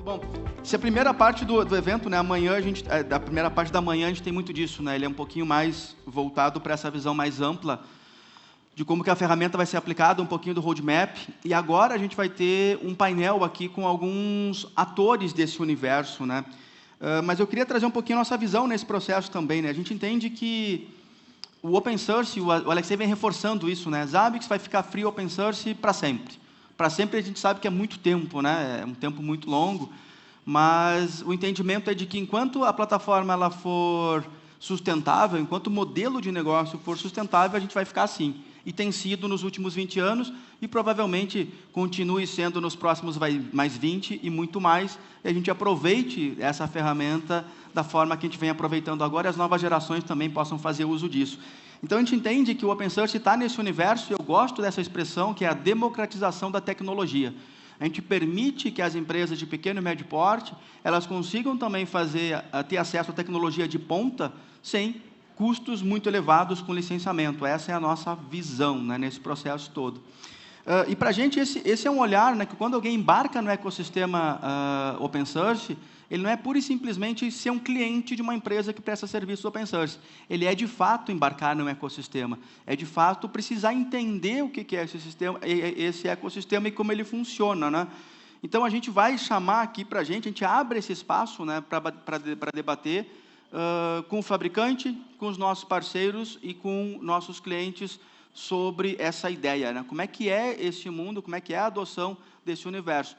Bom, se a primeira parte do evento, né, amanhã da primeira parte da manhã a gente tem muito disso, né? Ele é um pouquinho mais voltado para essa visão mais ampla de como que a ferramenta vai ser aplicada, um pouquinho do roadmap. E agora a gente vai ter um painel aqui com alguns atores desse universo, né? Mas eu queria trazer um pouquinho a nossa visão nesse processo também, né? A gente entende que o open source, o Alexei vem reforçando isso, né? Zabbix vai ficar free open source para sempre. Para sempre a gente sabe que é muito tempo, né? É um tempo muito longo, mas o entendimento é de que enquanto a plataforma ela for sustentável, enquanto o modelo de negócio for sustentável, a gente vai ficar assim. E tem sido nos últimos 20 anos e provavelmente continue sendo nos próximos mais 20 e muito mais. E a gente aproveite essa ferramenta da forma que a gente vem aproveitando agora e as novas gerações também possam fazer uso disso. Então, a gente entende que o open source está nesse universo, e eu gosto dessa expressão, que é a democratização da tecnologia. A gente permite que as empresas de pequeno e médio porte, elas consigam também ter acesso à tecnologia de ponta, sem custos muito elevados com licenciamento. Essa é a nossa visão, né, nesse processo todo. E para a gente, esse é um olhar, né, que quando alguém embarca no ecossistema open source, ele não é pura e simplesmente ser um cliente de uma empresa que presta serviços open source. Ele é, de fato, embarcar no ecossistema. É, de fato, precisar entender o que é esse ecossistema e como ele funciona, né? Então, a gente vai chamar aqui para a gente abre esse espaço, né, para debater com o fabricante, com os nossos parceiros e com nossos clientes sobre essa ideia, né? Como é que é esse mundo, como é que é a adoção desse universo.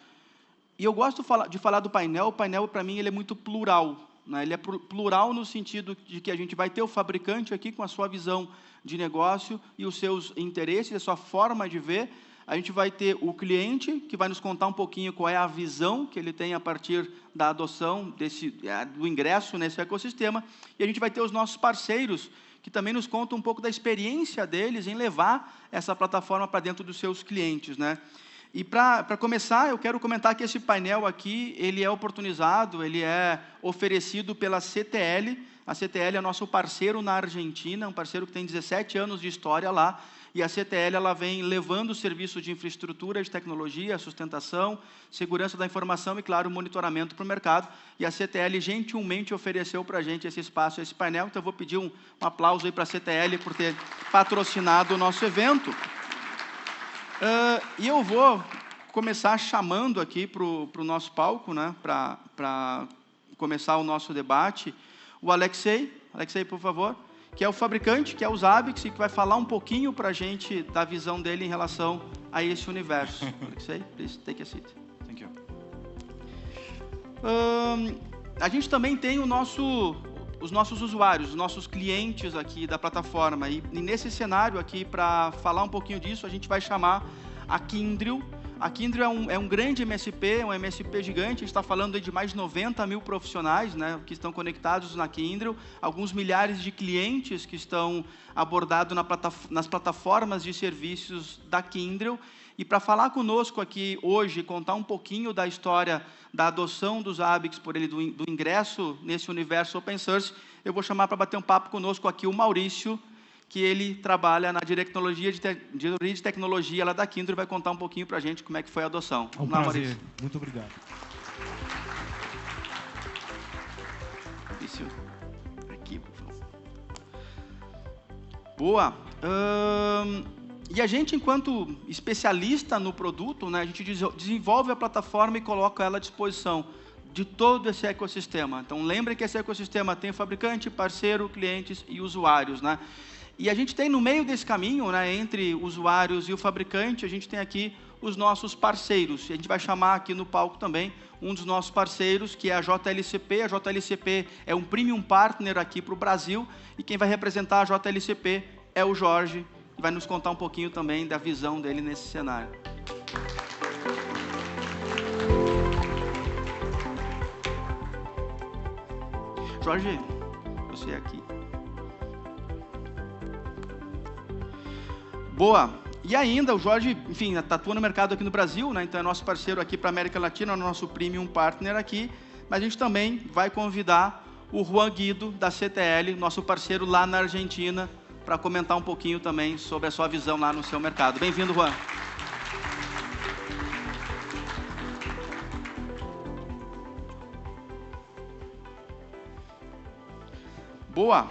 E eu gosto de falar do painel. O painel, para mim, ele é muito plural, né? Ele é plural no sentido de que a gente vai ter o fabricante aqui com a sua visão de negócio e os seus interesses, a sua forma de ver. A gente vai ter o cliente, que vai nos contar um pouquinho qual é a visão que ele tem a partir da adoção do ingresso nesse ecossistema. E a gente vai ter os nossos parceiros, que também nos contam um pouco da experiência deles em levar essa plataforma para dentro dos seus clientes, né? E para começar, eu quero comentar que esse painel aqui, ele é oportunizado, ele é oferecido pela CTL. A CTL é nosso parceiro na Argentina, um parceiro que tem 17 anos de história lá. E a CTL ela vem levando serviços de infraestrutura, de tecnologia, sustentação, segurança da informação e, claro, monitoramento para o mercado. E a CTL gentilmente ofereceu para a gente esse espaço, esse painel. Então, eu vou pedir um aplauso aí para a CTL por ter patrocinado o nosso evento. E eu vou começar chamando aqui para o nosso palco, né, para começar o nosso debate, o Alexei. Alexei, por favor, que é o fabricante, que é o Zabbix, e que vai falar um pouquinho para a gente da visão dele em relação a esse universo. Alexei, please take a seat. Thank you. A gente também tem os nossos usuários, os nossos clientes aqui da plataforma. E nesse cenário aqui, para falar um pouquinho disso, a gente vai chamar a Kyndryl. A Kyndryl é um grande MSP, um MSP gigante. A gente está falando de mais de 90 mil profissionais, né, que estão conectados na Kyndryl, alguns milhares de clientes que estão abordados nas plataformas de serviços da Kyndryl. E para falar conosco aqui hoje, contar um pouquinho da história da adoção dos Zabbix por ele, do ingresso nesse universo open source, eu vou chamar para bater um papo conosco aqui o Maurício, que ele trabalha na diretoria de tecnologia lá da Kyndryl, e vai contar um pouquinho para a gente como é que foi a adoção. É um prazer. Muito obrigado. Maurício, aqui, por favor. Boa. E a gente, enquanto especialista no produto, né, a gente desenvolve a plataforma e coloca ela à disposição de todo esse ecossistema. Então, lembre que esse ecossistema tem fabricante, parceiro, clientes e usuários, né? E a gente tem no meio desse caminho, né, entre usuários e o fabricante, a gente tem aqui os nossos parceiros. E a gente vai chamar aqui no palco também um dos nossos parceiros, que é a JLCP. A JLCP é um premium partner aqui para o Brasil, e quem vai representar a JLCP é o Jorge, que vai nos contar um pouquinho também da visão dele nesse cenário. Jorge, você aqui. Boa. E ainda, o Jorge, enfim, atua no mercado aqui no Brasil, né? Então é nosso parceiro aqui para a América Latina, é nosso premium partner aqui, mas a gente também vai convidar o Juan Guido, da CTL, nosso parceiro lá na Argentina, para comentar um pouquinho também sobre a sua visão lá no seu mercado. Bem-vindo, Juan. Boa.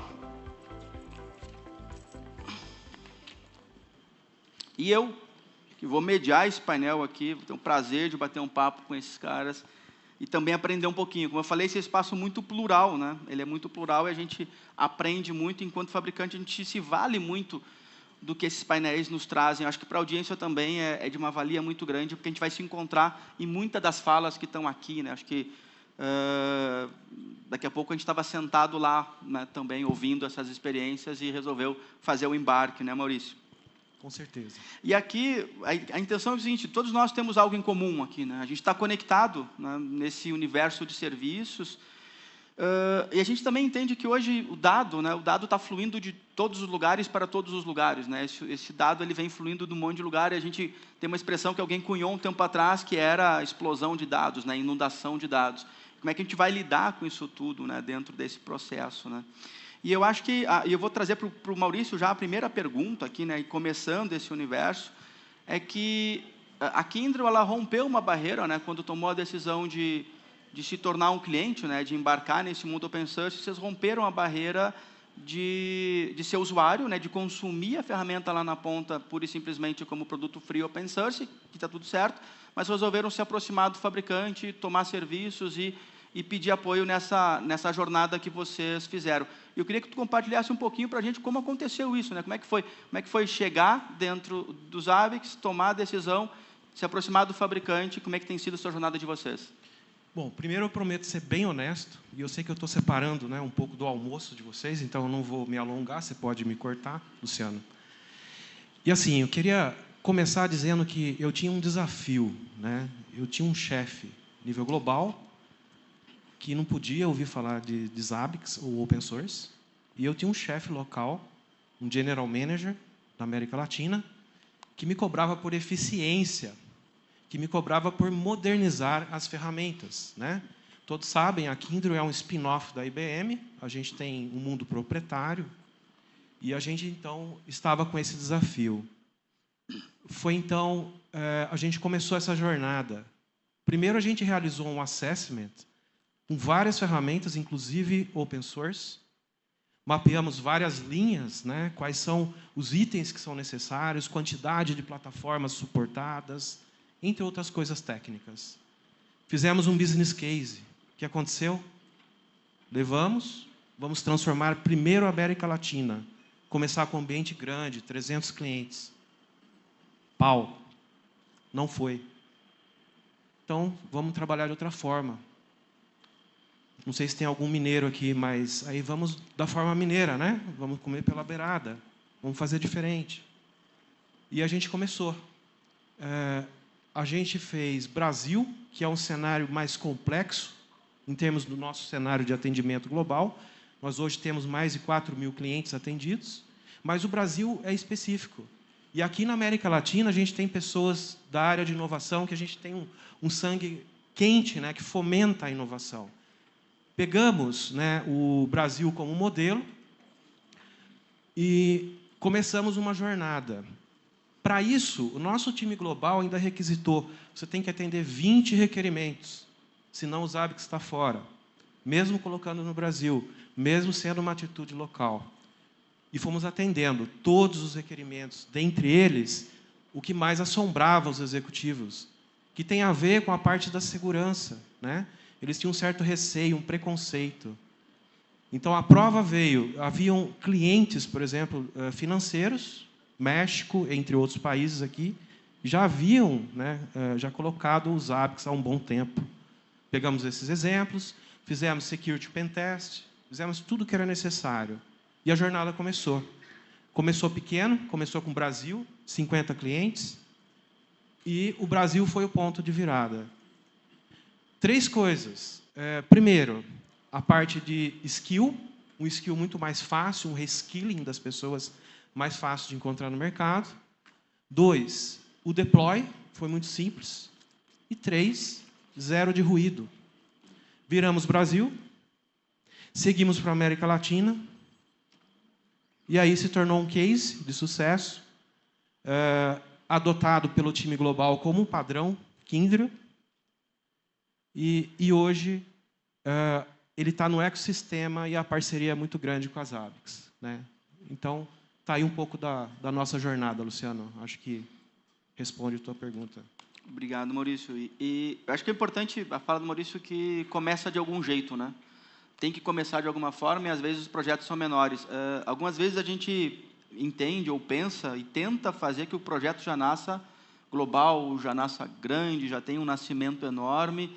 E eu, que vou mediar esse painel aqui, vou ter um prazer de bater um papo com esses caras e também aprender um pouquinho. Como eu falei, esse é um espaço muito plural, né? Ele é muito plural e a gente aprende muito. Enquanto fabricante, a gente se vale muito do que esses painéis nos trazem. Acho que para a audiência também é de uma valia muito grande, porque a gente vai se encontrar em muitas das falas que estão aqui, né? Acho que daqui a pouco a gente estava sentado lá, né, também ouvindo essas experiências e resolveu fazer o embarque, né, Maurício? Com certeza. E aqui, a intenção é o seguinte, todos nós temos algo em comum aqui, né? A gente está conectado, né, nesse universo de serviços, e a gente também entende que hoje o dado está fluindo de todos os lugares para todos os lugares, né? Esse dado ele vem fluindo de um monte de lugar, e a gente tem uma expressão que alguém cunhou um tempo atrás, que era a explosão de dados, né, inundação de dados. Como é que a gente vai lidar com isso tudo, né, dentro desse processo, né? E eu acho que, eu vou trazer para o Maurício já a primeira pergunta aqui, né, e começando esse universo, é que a Kyndryl, ela rompeu uma barreira, né, quando tomou a decisão de se tornar um cliente, né, de embarcar nesse mundo open source. Vocês romperam a barreira de ser usuário, né, de consumir a ferramenta lá na ponta, pura e simplesmente como produto free open source, que está tudo certo, mas resolveram se aproximar do fabricante, tomar serviços e pedir apoio nessa jornada que vocês fizeram. Eu queria que tu compartilhasse um pouquinho para a gente como aconteceu isso, né? Como é que foi chegar dentro dos ABICs, tomar a decisão, se aproximar do fabricante, como é que tem sido a sua jornada de vocês? Bom, primeiro eu prometo ser bem honesto, e eu sei que eu estou separando, né, um pouco do almoço de vocês, então eu não vou me alongar, você pode me cortar, Luciano. E assim, eu queria começar dizendo que eu tinha um desafio, né? Eu tinha um chefe nível global, que não podia ouvir falar de Zabbix ou open source, e eu tinha um chefe local, um general manager da América Latina, que me cobrava por eficiência, que me cobrava por modernizar as ferramentas, né? Todos sabem, a Kyndryl é um spin-off da IBM, a gente tem um mundo proprietário, e a gente, então, estava com esse desafio. Foi, então, a gente começou essa jornada. Primeiro, a gente realizou um assessment com várias ferramentas, inclusive open source. Mapeamos várias linhas, né? Quais são os itens que são necessários, quantidade de plataformas suportadas, entre outras coisas técnicas. Fizemos um business case. O que aconteceu? Vamos transformar primeiro a América Latina, começar com um ambiente grande, 300 clientes. Pau. Não foi. Então, vamos trabalhar de outra forma. Não sei se tem algum mineiro aqui, mas aí vamos da forma mineira, né? Vamos comer pela beirada. Vamos fazer diferente. E a gente começou. A gente fez Brasil, que é um cenário mais complexo, em termos do nosso cenário de atendimento global. Nós hoje temos mais de 4.000 clientes atendidos, mas o Brasil é específico. E aqui na América Latina, a gente tem pessoas da área de inovação, que a gente tem um sangue quente, né, que fomenta a inovação. Pegamos, né, o Brasil como modelo e começamos uma jornada. Para isso, o nosso time global ainda requisitou, você tem que atender 20 requerimentos, senão o Zabbix está fora, mesmo colocando no Brasil, mesmo sendo uma atitude local. E fomos atendendo todos os requerimentos, dentre eles, o que mais assombrava os executivos, que tem a ver com a parte da segurança, né? Eles tinham um certo receio, um preconceito. Então, a prova veio. Haviam clientes, por exemplo, financeiros, México, entre outros países aqui, já haviam, né, já colocado os Zabbix há um bom tempo. Pegamos esses exemplos, fizemos Security Pen Test, fizemos tudo o que era necessário. E a jornada começou. Começou pequeno, começou com o Brasil, 50 clientes, e o Brasil foi o ponto de virada. 3 coisas. Primeiro, a parte de skill, um skill muito mais fácil, um reskilling das pessoas mais fácil de encontrar no mercado. 2, o deploy, foi muito simples. E 3, zero de ruído. Viramos Brasil, seguimos para a América Latina, e aí se tornou um case de sucesso, adotado pelo time global como um padrão, Kyndryl. E hoje, ele está no ecossistema e a parceria é muito grande com as ABICs, né? Então, está aí um pouco da nossa jornada, Luciano. Acho que responde a tua pergunta. Obrigado, Maurício. E eu acho que é importante a fala do Maurício que começa de algum jeito, né? Tem que começar de alguma forma e, às vezes, os projetos são menores. Algumas vezes a gente entende ou pensa e tenta fazer que o projeto já nasça global, já nasça grande, já tenha um nascimento enorme.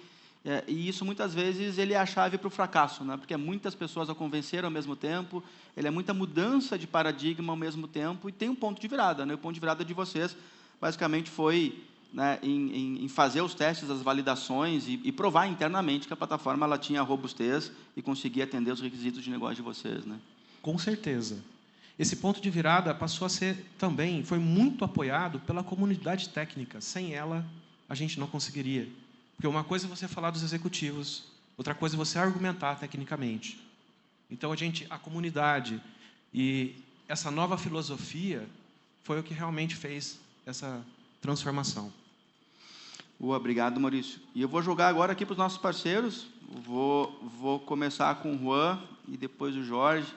E isso, muitas vezes, ele é a chave para o fracasso, né? Porque muitas pessoas a convenceram ao mesmo tempo, ele é muita mudança de paradigma ao mesmo tempo e tem um ponto de virada, né? O ponto de virada de vocês, basicamente, foi, né, em fazer os testes, as validações e provar internamente que a plataforma ela tinha robustez e conseguia atender os requisitos de negócio de vocês, né? Com certeza. Esse ponto de virada passou a ser também, foi muito apoiado pela comunidade técnica. Sem ela, a gente não conseguiria. Porque uma coisa é você falar dos executivos, outra coisa é você argumentar tecnicamente. Então, a comunidade e essa nova filosofia foi o que realmente fez essa transformação. Obrigado, Maurício. E eu vou jogar agora aqui para os nossos parceiros. Vou começar com o Juan e depois o Jorge.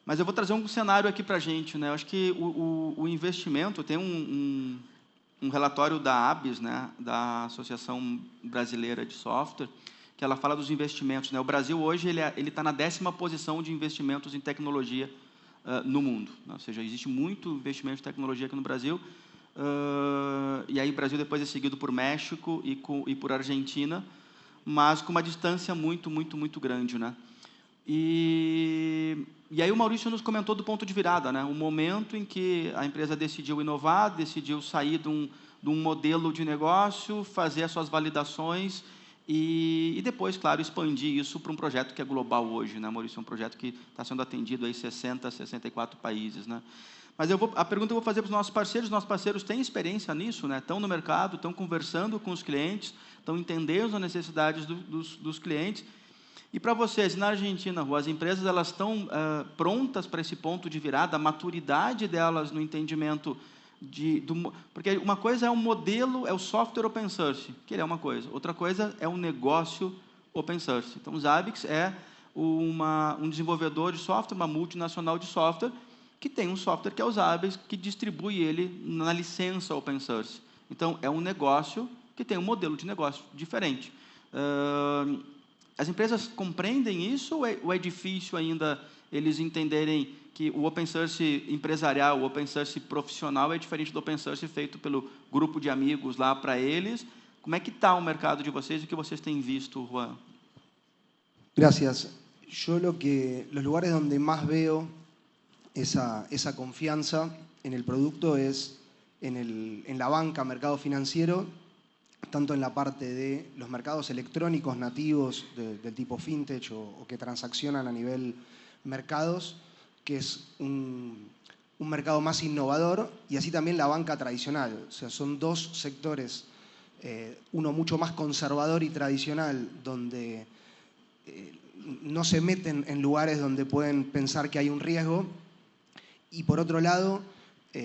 Mas eu vou trazer um cenário aqui para a gente, né? Eu acho que o investimento, tem um relatório da ABS, né, da Associação Brasileira de Software, que ela fala dos investimentos, né? O Brasil hoje ele está na 10ª posição de investimentos em tecnologia no mundo, né? Ou seja, existe muito investimento em tecnologia aqui no Brasil. E aí o Brasil depois é seguido por México e por Argentina, mas com uma distância muito, muito, muito grande, né? E aí o Maurício nos comentou do ponto de virada, né? O momento em que a empresa decidiu inovar, decidiu sair de um modelo de negócio, fazer as suas validações e depois, claro, expandir isso para um projeto que é global hoje, né, Maurício? É um projeto que está sendo atendido em 64 países, né? Mas a pergunta eu vou fazer para os nossos parceiros. Os nossos parceiros têm experiência nisso, né? Estão no mercado, estão conversando com os clientes, estão entendendo as necessidades dos clientes. E para vocês, na Argentina, Rua, as empresas elas estão prontas para esse ponto de virada, a maturidade delas no entendimento porque uma coisa é o modelo, é o software open source, que ele é uma coisa. Outra coisa é o negócio open source. Então, o Zabbix é um desenvolvedor de software, uma multinacional de software, que tem um software que é o Zabbix, que distribui ele na licença open source. Então, é um negócio que tem um modelo de negócio diferente. As empresas compreendem isso ou é difícil ainda eles entenderem que o open source empresarial, o open source profissional é diferente do open source feito pelo grupo de amigos lá para eles? Como é que está o mercado de vocês e o que vocês têm visto, Juan? Gracias. Yo los lugares donde más veo esa confianza en el producto es en la banca, mercado financiero, tanto en la parte de los mercados electrónicos nativos del tipo fintech o que transaccionan a nivel mercados, que es un mercado más innovador, y así también la banca tradicional. O sea, son dos sectores, uno mucho más conservador y tradicional, donde no se meten en lugares donde pueden pensar que hay un riesgo, y por otro lado,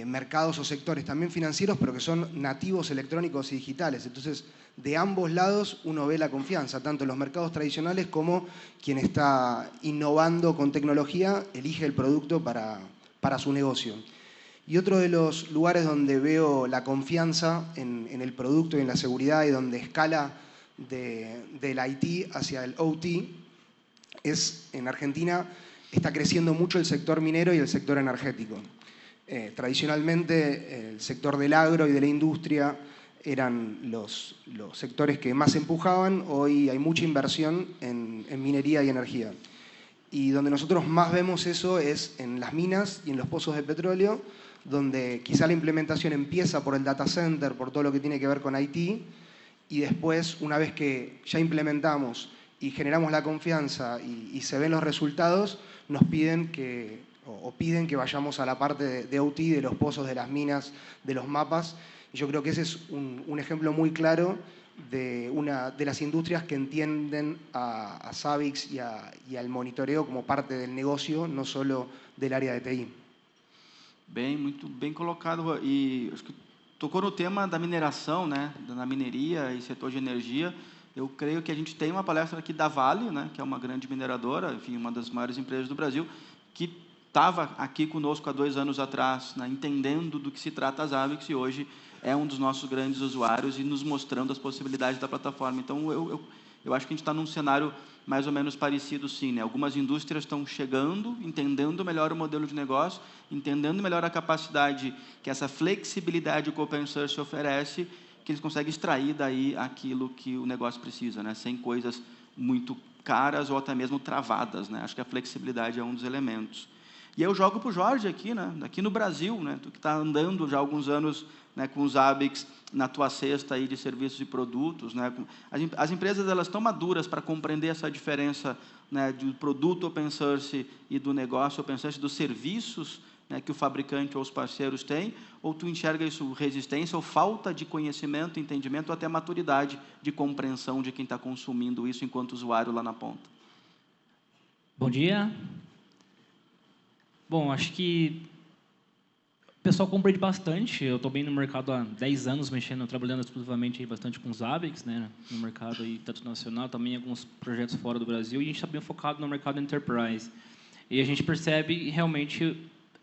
mercados o sectores también financieros, pero que son nativos electrónicos y digitales. Entonces, de ambos lados uno ve la confianza, tanto en los mercados tradicionales como quien está innovando con tecnología elige el producto para su negocio. Y otro de los lugares donde veo la confianza en el producto y en la seguridad y donde escala del IT hacia el OT es en Argentina. Está creciendo mucho el sector minero y el sector energético. Tradicionalmente el sector del agro y de la industria eran los sectores que más empujaban. Hoy hay mucha inversión en minería y energía. Y donde nosotros más vemos eso es en las minas y en los pozos de petróleo, donde quizá la implementación empieza por el data center, por todo lo que tiene que ver con IT, y después, una vez que ya implementamos y generamos la confianza y se ven los resultados, nos piden que vayamos a la parte de OT, de los pozos, de las minas, de los mapas. Y yo creo que ese es un ejemplo muy claro de una de las industrias que entienden a Zabbix y al monitoreo como parte del negocio, no solo del área de TI. Muito bem colocado. E acho que tocou no tema da mineração, né? Na mineria e setor de energia. Eu creio que a gente tem uma palestra aqui da Vale, né, que é uma grande mineradora, enfim, uma das maiores empresas do Brasil, que estava aqui conosco há 2 anos atrás, né, entendendo do que se trata a Zabbix, e hoje é um dos nossos grandes usuários e nos mostrando as possibilidades da plataforma. Então, eu acho que a gente está num cenário mais ou menos parecido, sim, né? Algumas indústrias estão chegando, entendendo melhor o modelo de negócio, entendendo melhor a capacidade que essa flexibilidade que o Open Source oferece, que eles conseguem extrair daí aquilo que o negócio precisa, né? Sem coisas muito caras ou até mesmo travadas, né? Acho que a flexibilidade é um dos elementos. E eu jogo para o Jorge aqui, né? Aqui no Brasil, né? Tu que está andando já há alguns anos, né, com os Zabbix na tua cesta aí de serviços e produtos, né? As empresas elas estão maduras para compreender essa diferença, né, do produto open source e do negócio open source, dos serviços, né, que o fabricante ou os parceiros têm, ou tu enxerga isso resistência ou falta de conhecimento, entendimento ou até maturidade de compreensão de quem está consumindo isso enquanto usuário lá na ponta? Bom dia. Bom, acho que o pessoal compreende bastante. Eu estou bem no mercado há 10 anos, trabalhando exclusivamente bastante com os Zabbix, né, no mercado aí, tanto nacional, também alguns projetos fora do Brasil, e a gente está bem focado no mercado enterprise. E a gente percebe realmente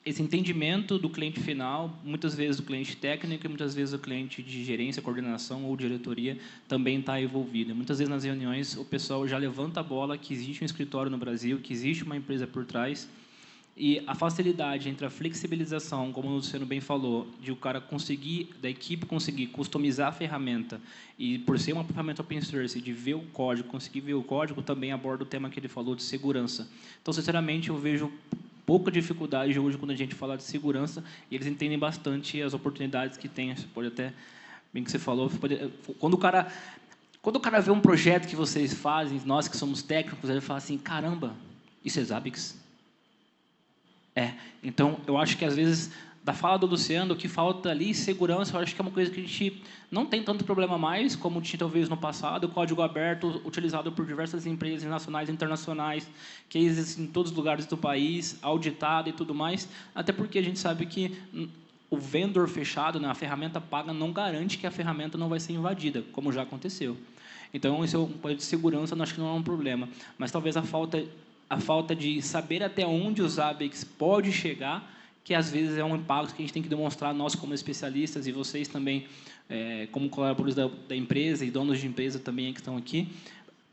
esse entendimento do cliente final, muitas vezes do cliente técnico e muitas vezes o cliente de gerência, coordenação ou diretoria também está envolvido. Muitas vezes nas reuniões o pessoal já levanta a bola que existe um escritório no Brasil, que existe uma empresa por trás, e a facilidade entre a flexibilização, como o Luciano bem falou, de o cara conseguir, da equipe conseguir customizar a ferramenta, e por ser uma ferramenta open source, de ver o código, conseguir ver o código, também aborda o tema que ele falou de segurança. Então, sinceramente, eu vejo pouca dificuldade hoje quando a gente fala de segurança, e eles entendem bastante as oportunidades que tem. Você pode até, bem que você falou, quando o cara vê um projeto que vocês fazem, nós que somos técnicos, ele fala assim, caramba, isso é Zabbix? Então, eu acho que, às vezes, da fala do Luciano, o que falta ali, segurança, eu acho que é uma coisa que a gente não tem tanto problema mais, como tinha talvez no passado, o código aberto, utilizado por diversas empresas nacionais e internacionais, que existem em todos os lugares do país, auditado e tudo mais, até porque a gente sabe que o vendor fechado, né, a ferramenta paga, não garante que a ferramenta não vai ser invadida, como já aconteceu. Então, isso é um ponto de segurança, acho que não é um problema. Mas talvez a falta de saber até onde o Zabbix pode chegar, que às vezes é um impacto que a gente tem que demonstrar, nós como especialistas e vocês também, como colaboradores da empresa e donos de empresa também que estão aqui,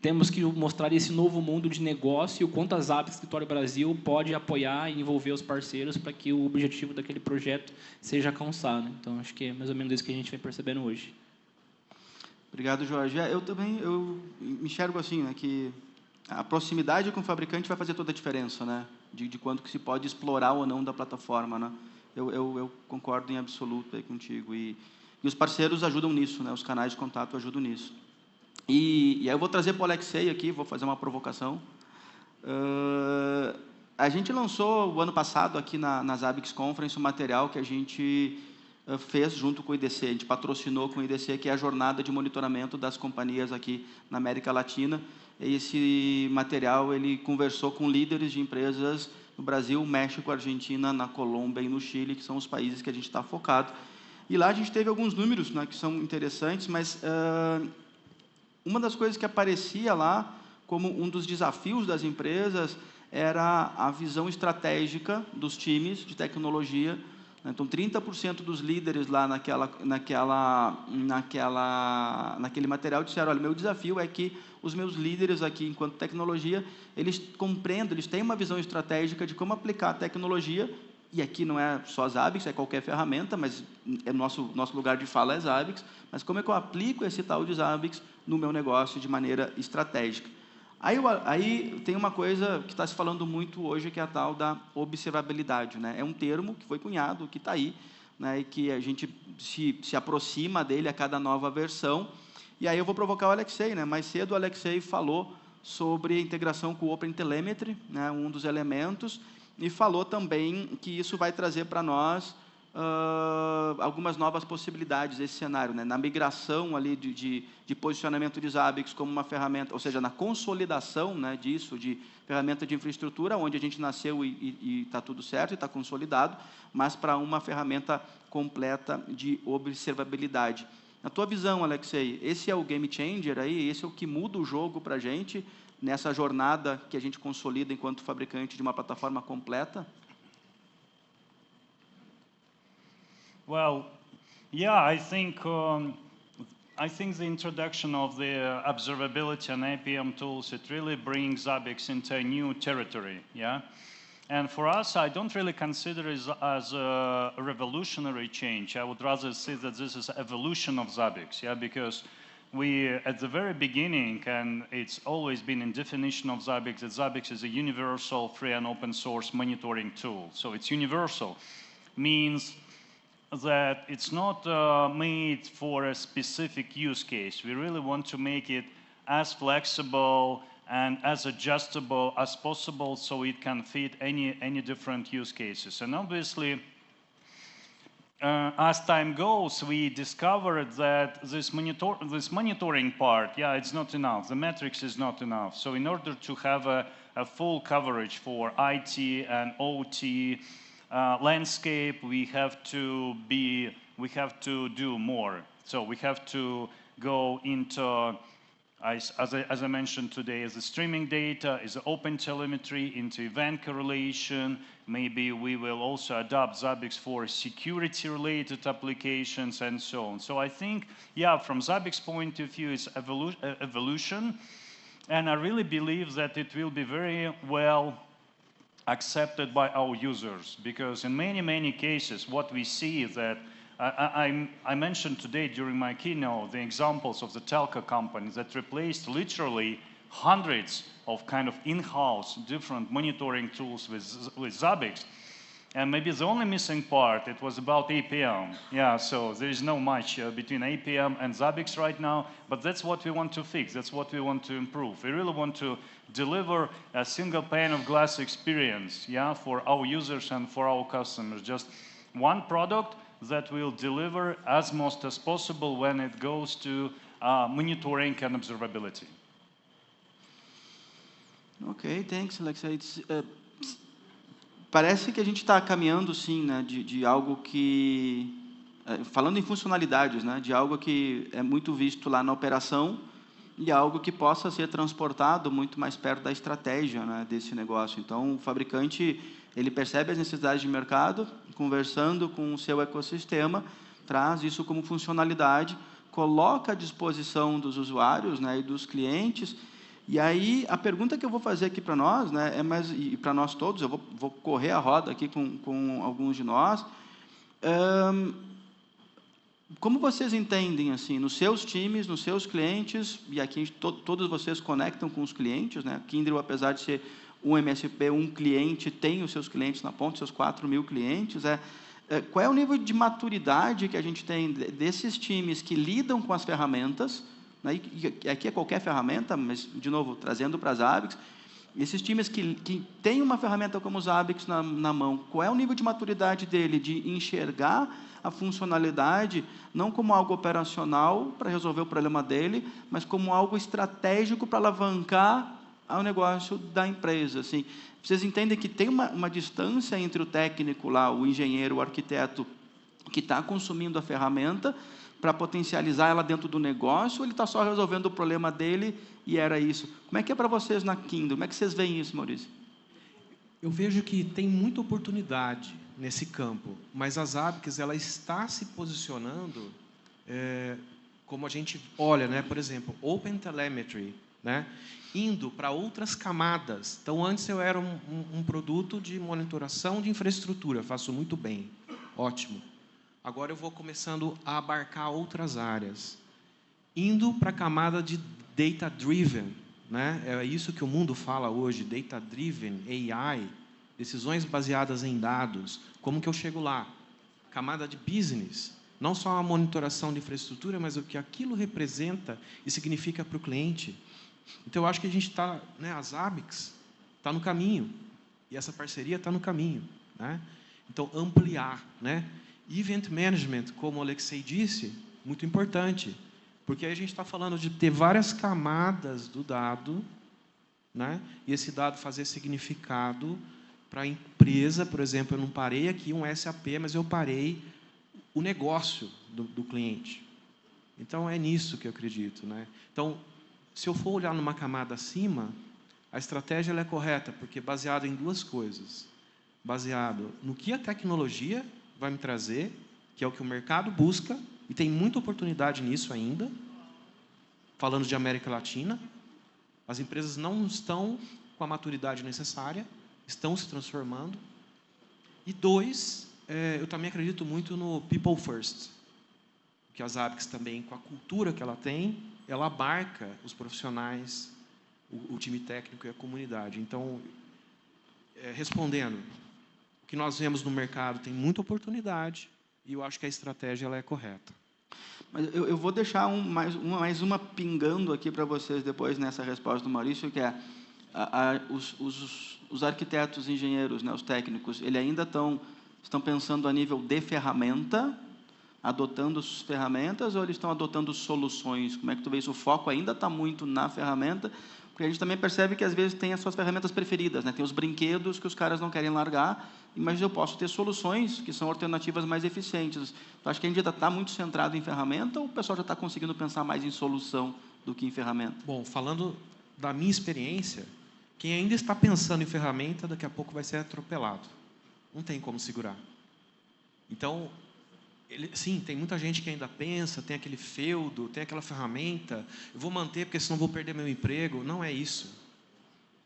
temos que mostrar esse novo mundo de negócio e o quanto a Zabbix Escritório Brasil pode apoiar e envolver os parceiros para que o objetivo daquele projeto seja alcançado. Então, acho que é mais ou menos isso que a gente vem percebendo hoje. Obrigado, Jorge. Eu enxergo assim, né, que a proximidade com o fabricante vai fazer toda a diferença, né? De quanto que se pode explorar ou não da plataforma, né? Eu concordo em absoluto aí contigo. E os parceiros ajudam nisso, né? Os canais de contato ajudam nisso. E aí eu vou trazer para o Alexei aqui, vou fazer uma provocação. A gente lançou, o ano passado, aqui na Zabbix Conference, um material que a gente fez junto com o IDC. A gente patrocinou com o IDC, que é a jornada de monitoramento das companhias aqui na América Latina. Esse material ele conversou com líderes de empresas no Brasil, México, Argentina, na Colômbia e no Chile, que são os países que a gente está focado. E lá a gente teve alguns números, né, que são interessantes, mas uma das coisas que aparecia lá como um dos desafios das empresas era a visão estratégica dos times de tecnologia. Então, 30% dos líderes lá naquele material disseram, olha, meu desafio é que os meus líderes aqui, enquanto tecnologia, eles compreendam, eles têm uma visão estratégica de como aplicar a tecnologia, e aqui não é só Zabbix, é qualquer ferramenta, mas nosso lugar de fala é Zabbix, mas como é que eu aplico esse tal de Zabbix no meu negócio de maneira estratégica. Aí tem uma coisa que está se falando muito hoje, que é a tal da observabilidade, né? É um termo que foi cunhado, que está aí, né? E que a gente se aproxima dele a cada nova versão. E aí eu vou provocar o Alexei, né? Mais cedo o Alexei falou sobre a integração com o OpenTelemetry, né? Um dos elementos, e falou também que isso vai trazer para nós algumas novas possibilidades desse cenário, né? Na migração ali de posicionamento de Zabbix como uma ferramenta, ou seja, na consolidação, né, disso, de ferramenta de infraestrutura, onde a gente nasceu e está tudo certo, e está consolidado, mas para uma ferramenta completa de observabilidade. Na tua visão, Alexei, esse é o game changer aí? Esse é o que muda o jogo para a gente nessa jornada que a gente consolida enquanto fabricante de uma plataforma completa? Well, yeah, I think the introduction of the observability and APM tools, it really brings Zabbix into a new territory, yeah? And for us, I don't really consider it as a revolutionary change. I would rather say that this is evolution of Zabbix, yeah? Because we, at the very beginning, and it's always been in definition of Zabbix, that Zabbix is a universal, free and open source monitoring tool. So it's universal, means that it's not made for a specific use case. We really want to make it as flexible and as adjustable as possible so it can fit any different use cases. And obviously, as time goes, we discovered that this monitoring part, yeah, it's not enough. The metrics is not enough. So in order to have a full coverage for IT and OT, landscape, we have to do more. So we have to go into, as I mentioned today, as the streaming data, is the open telemetry, into event correlation. Maybe we will also adopt Zabbix for security-related applications and so on. So I think, yeah, from Zabbix point of view, it's evolution, and I really believe that it will be very well accepted by our users, because in many cases what we see is that I mentioned today during my keynote the examples of the telco companies that replaced literally hundreds of kind of in-house different monitoring tools with Zabbix, and maybe the only missing part, it was about APM. Yeah, so there is no much between APM and Zabbix right now, but that's what we want to fix, that's what we want to improve. We really want to deliver a single pane of glass experience, yeah, for our users and for our customers. Just one product that will deliver as much as possible when it goes to monitoring and observability. Ok, thanks, Alexei. Parece que a gente está caminhando, sim, né, de algo que, falando em funcionalidades, né, de algo que é muito visto lá na operação e algo que possa ser transportado muito mais perto da estratégia, né, desse negócio. Então, o fabricante, ele percebe as necessidades de mercado, conversando com o seu ecossistema, traz isso como funcionalidade, coloca à disposição dos usuários, né, e dos clientes. E aí, a pergunta que eu vou fazer aqui para nós, né, e para nós todos, eu vou correr a roda aqui com alguns de nós. Como vocês entendem, assim, nos seus times, nos seus clientes, e aqui todos vocês conectam com os clientes, né? Kyndryl, apesar de ser um MSP, um cliente, tem os seus clientes na ponta, seus 4.000 clientes. Qual é o nível de maturidade que a gente tem desses times que lidam com as ferramentas, né? E aqui é qualquer ferramenta, mas, de novo, trazendo para a Zabbix, esses times que têm uma ferramenta como o Zabbix na mão, qual é o nível de maturidade dele de enxergar a funcionalidade não como algo operacional para resolver o problema dele, mas como algo estratégico para alavancar o negócio da empresa? Assim, vocês entendem que tem uma distância entre o técnico lá, o engenheiro, o arquiteto, que está consumindo a ferramenta para potencializar ela dentro do negócio, ou ele está só resolvendo o problema dele e era isso? Como é que é para vocês na Kyndryl? Como é que vocês veem isso, Maurício? Eu vejo que tem muita oportunidade nesse campo, mas a Zabbix, ela está se posicionando, como a gente olha, né? Por exemplo, Open Telemetry, né? Indo para outras camadas. Então, antes eu era um produto de monitoração de infraestrutura, faço muito bem, ótimo. Agora eu vou começando a abarcar outras áreas, indo para a camada de data-driven, né? É isso que o mundo fala hoje, data-driven, AI, decisões baseadas em dados. Como que eu chego lá? Camada de business, não só a monitoração de infraestrutura, mas o que aquilo representa e significa para o cliente. Então, eu acho que a gente está, né, a Zabbix está no caminho, e essa parceria está no caminho, né? Então, ampliar, né? Event Management, como o Alexei disse, muito importante, porque aí a gente está falando de ter várias camadas do dado, né? E esse dado fazer significado para a empresa. Por exemplo, eu não parei aqui um SAP, mas eu parei o negócio do cliente. Então, é nisso que eu acredito, né? Então, se eu for olhar numa camada acima, a estratégia ela é correta, porque é baseado em duas coisas. Baseado no que a tecnologia vai me trazer, que é o que o mercado busca, e tem muita oportunidade nisso ainda. Falando de América Latina, as empresas não estão com a maturidade necessária, estão se transformando. E dois, eu também acredito muito no people first, que as ABICS também, com a cultura que ela tem, ela abarca os profissionais, o time técnico e a comunidade. Então, respondendo, o que nós vemos no mercado tem muita oportunidade e eu acho que a estratégia ela é correta. Mas eu vou deixar mais uma pingando aqui para vocês depois nessa resposta do Maurício, que é os arquitetos, engenheiros, né, os técnicos, eles ainda estão pensando a nível de ferramenta, adotando as ferramentas, ou eles estão adotando soluções? Como é que tu vê isso? O foco ainda está muito na ferramenta, porque a gente também percebe que, às vezes, tem as suas ferramentas preferidas, né? Tem os brinquedos que os caras não querem largar, mas eu posso ter soluções que são alternativas mais eficientes. Tu acha que a gente ainda está muito centrado em ferramenta, ou o pessoal já está conseguindo pensar mais em solução do que em ferramenta? Bom, falando da minha experiência, quem ainda está pensando em ferramenta, daqui a pouco vai ser atropelado. Não tem como segurar. Então, sim, tem muita gente que ainda pensa, tem aquele feudo, tem aquela ferramenta, eu vou manter porque senão vou perder meu emprego. Não é isso.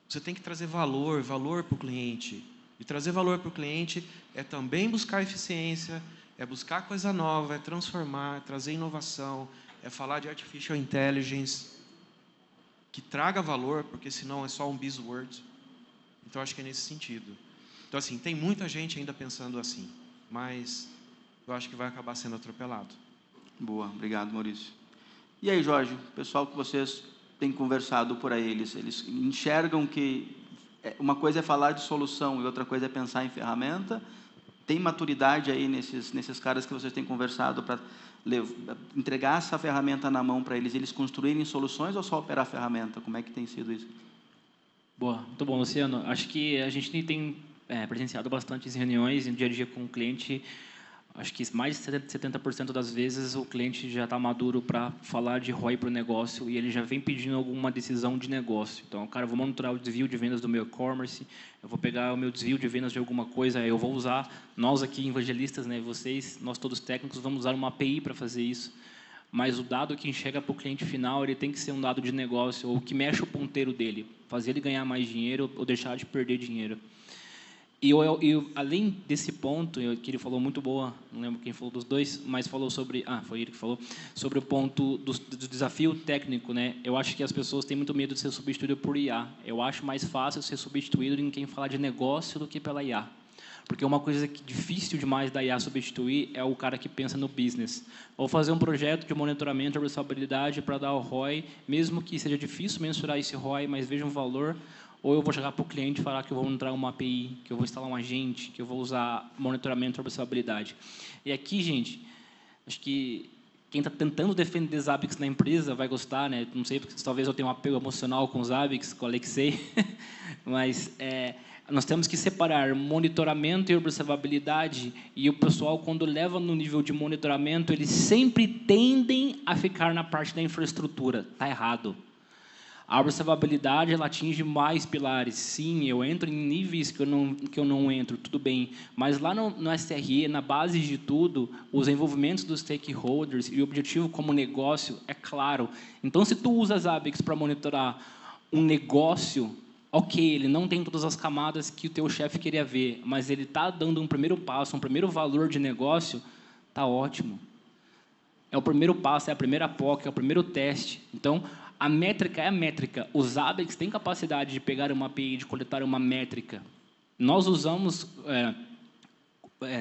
Você tem que trazer valor para o cliente. E trazer valor para o cliente é também buscar eficiência, é buscar coisa nova, é transformar, é trazer inovação, é falar de artificial intelligence, que traga valor, porque senão é só um buzzword. Então, acho que é nesse sentido. Então, assim, tem muita gente ainda pensando assim, mas eu acho que vai acabar sendo atropelado. Boa, obrigado, Maurício. E aí, Jorge, o pessoal que vocês têm conversado por aí, eles enxergam que uma coisa é falar de solução e outra coisa é pensar em ferramenta? Tem maturidade aí nesses caras que vocês têm conversado para entregar essa ferramenta na mão para eles construírem soluções, ou só operar a ferramenta? Como é que tem sido isso? Boa, muito bom, Luciano. Acho que a gente tem presenciado bastante em reuniões, no dia a dia com o cliente. Acho que mais de 70% das vezes o cliente já está maduro para falar de ROI para o negócio e ele já vem pedindo alguma decisão de negócio. Então, cara, eu vou monitorar o desvio de vendas do meu e-commerce, eu vou pegar o meu desvio de vendas de alguma coisa, eu vou usar, nós aqui evangelistas, né, vocês, nós todos técnicos, vamos usar uma API para fazer isso. Mas o dado que chega para o cliente final, ele tem que ser um dado de negócio, ou que mexe o ponteiro dele, fazer ele ganhar mais dinheiro ou deixar de perder dinheiro. E além desse ponto, que ele falou muito boa, não lembro quem falou dos dois, mas falou sobre, foi ele que falou, sobre o ponto do desafio técnico, né? Eu acho que as pessoas têm muito medo de ser substituído por IA. Eu acho mais fácil ser substituído em quem falar de negócio do que pela IA. Porque uma coisa que é difícil demais da IA substituir é o cara que pensa no business. Ou fazer um projeto de monitoramento de responsabilidade para dar o ROI, mesmo que seja difícil mensurar esse ROI, mas veja um valor. Ou eu vou chegar para o cliente e falar que eu vou entrar uma API, que eu vou instalar um agente, que eu vou usar monitoramento de responsabilidade. E aqui, gente, acho que quem está tentando defender Zabbix na empresa vai gostar, né? Não sei, porque talvez eu tenha um apego emocional com Zabbix, com o Alexei, mas nós temos que separar monitoramento e observabilidade, e o pessoal, quando leva no nível de monitoramento, eles sempre tendem a ficar na parte da infraestrutura. Está errado. A observabilidade ela atinge mais pilares. Sim, eu entro em níveis que eu não entro, tudo bem. Mas lá no SRE, na base de tudo, os envolvimentos dos stakeholders e o objetivo como negócio é claro. Então, se tu usa Zabbix para monitorar um negócio, ok, ele não tem todas as camadas que o teu chefe queria ver, mas ele está dando um primeiro passo, um primeiro valor de negócio, está ótimo. É o primeiro passo, é a primeira POC, é o primeiro teste. Então, a métrica é a métrica. Os Zabbix têm capacidade de pegar uma API, de coletar uma métrica. Nós usamos,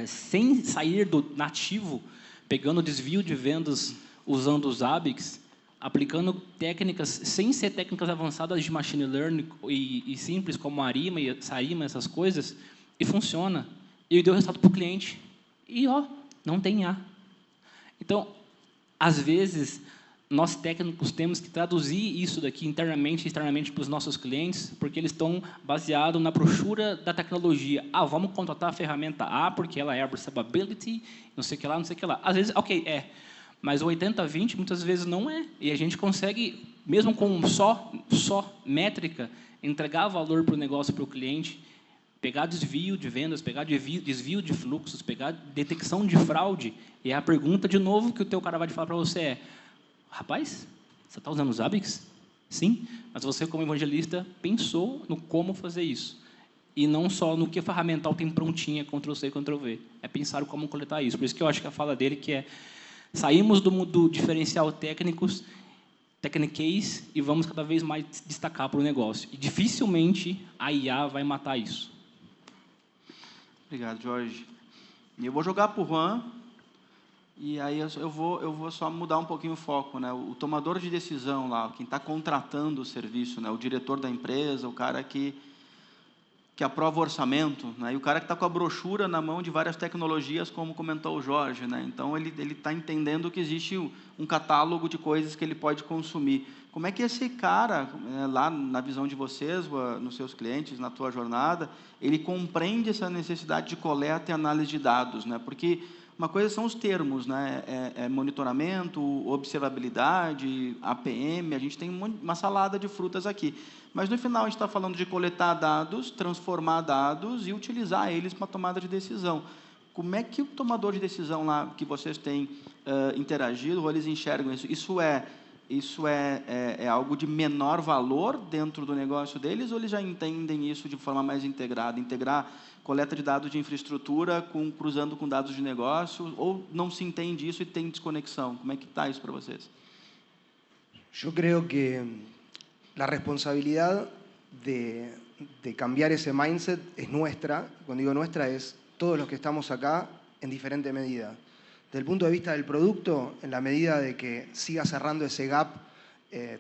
sem sair do nativo, pegando desvio de vendas, usando os Zabbix, aplicando técnicas, sem ser técnicas avançadas de machine learning e simples, como Arima e Sarima, essas coisas, e funciona. E deu resultado para o cliente. E, não tem A. Então, às vezes, nós técnicos temos que traduzir isso daqui internamente e externamente para os nossos clientes, porque eles estão baseados na brochura da tecnologia. Vamos contratar a ferramenta A, porque ela é observability, não sei o que lá, não sei o que lá. Às vezes, ok, Mas o 80-20 muitas vezes não é. E a gente consegue, mesmo com só métrica, entregar valor para o negócio, para o cliente, pegar desvio de vendas, pegar desvio de fluxos, pegar detecção de fraude. E a pergunta, de novo, que o teu cara vai te falar para você é: rapaz, você está usando os Zabbix? Sim, mas você, como evangelista, pensou no como fazer isso. E não só no que ferramental tem prontinha, Ctrl+C, Ctrl+V. É pensar o como coletar isso. Por isso que eu acho que a fala dele que é: saímos do diferencial technics, e vamos cada vez mais destacar para o negócio. E dificilmente a IA vai matar isso. Obrigado, Jorge. E eu vou jogar para o Juan, e aí eu vou só mudar um pouquinho o foco, né? O tomador de decisão lá, quem está contratando o serviço, né? O diretor da empresa, o cara que aprova o orçamento, né? E o cara que está com a brochura na mão de várias tecnologias, como comentou o Jorge, né? Então, ele está entendendo que existe um catálogo de coisas que ele pode consumir. Como é que esse cara, lá na visão de vocês, nos seus clientes, na tua jornada, ele compreende essa necessidade de coleta e análise de dados, né? Porque uma coisa são os termos, né? Monitoramento, observabilidade, APM, a gente tem uma salada de frutas aqui. Mas, no final, a gente está falando de coletar dados, transformar dados e utilizar eles para tomada de decisão. Como é que o tomador de decisão lá que vocês têm interagido, ou eles enxergam isso? Isso é algo de menor valor dentro do negócio deles, ou eles já entendem isso de forma mais integrada? Integrar coleta de dados de infraestrutura cruzando com dados de negócio, ou não se entende isso e tem desconexão? Como é que está isso para vocês? Yo creo que la responsabilidad de cambiar ese mindset es nuestra. Cuando digo nuestra, es todos los que estamos acá en diferente medida. Desde el punto de vista del producto, en la medida de que siga cerrando ese gap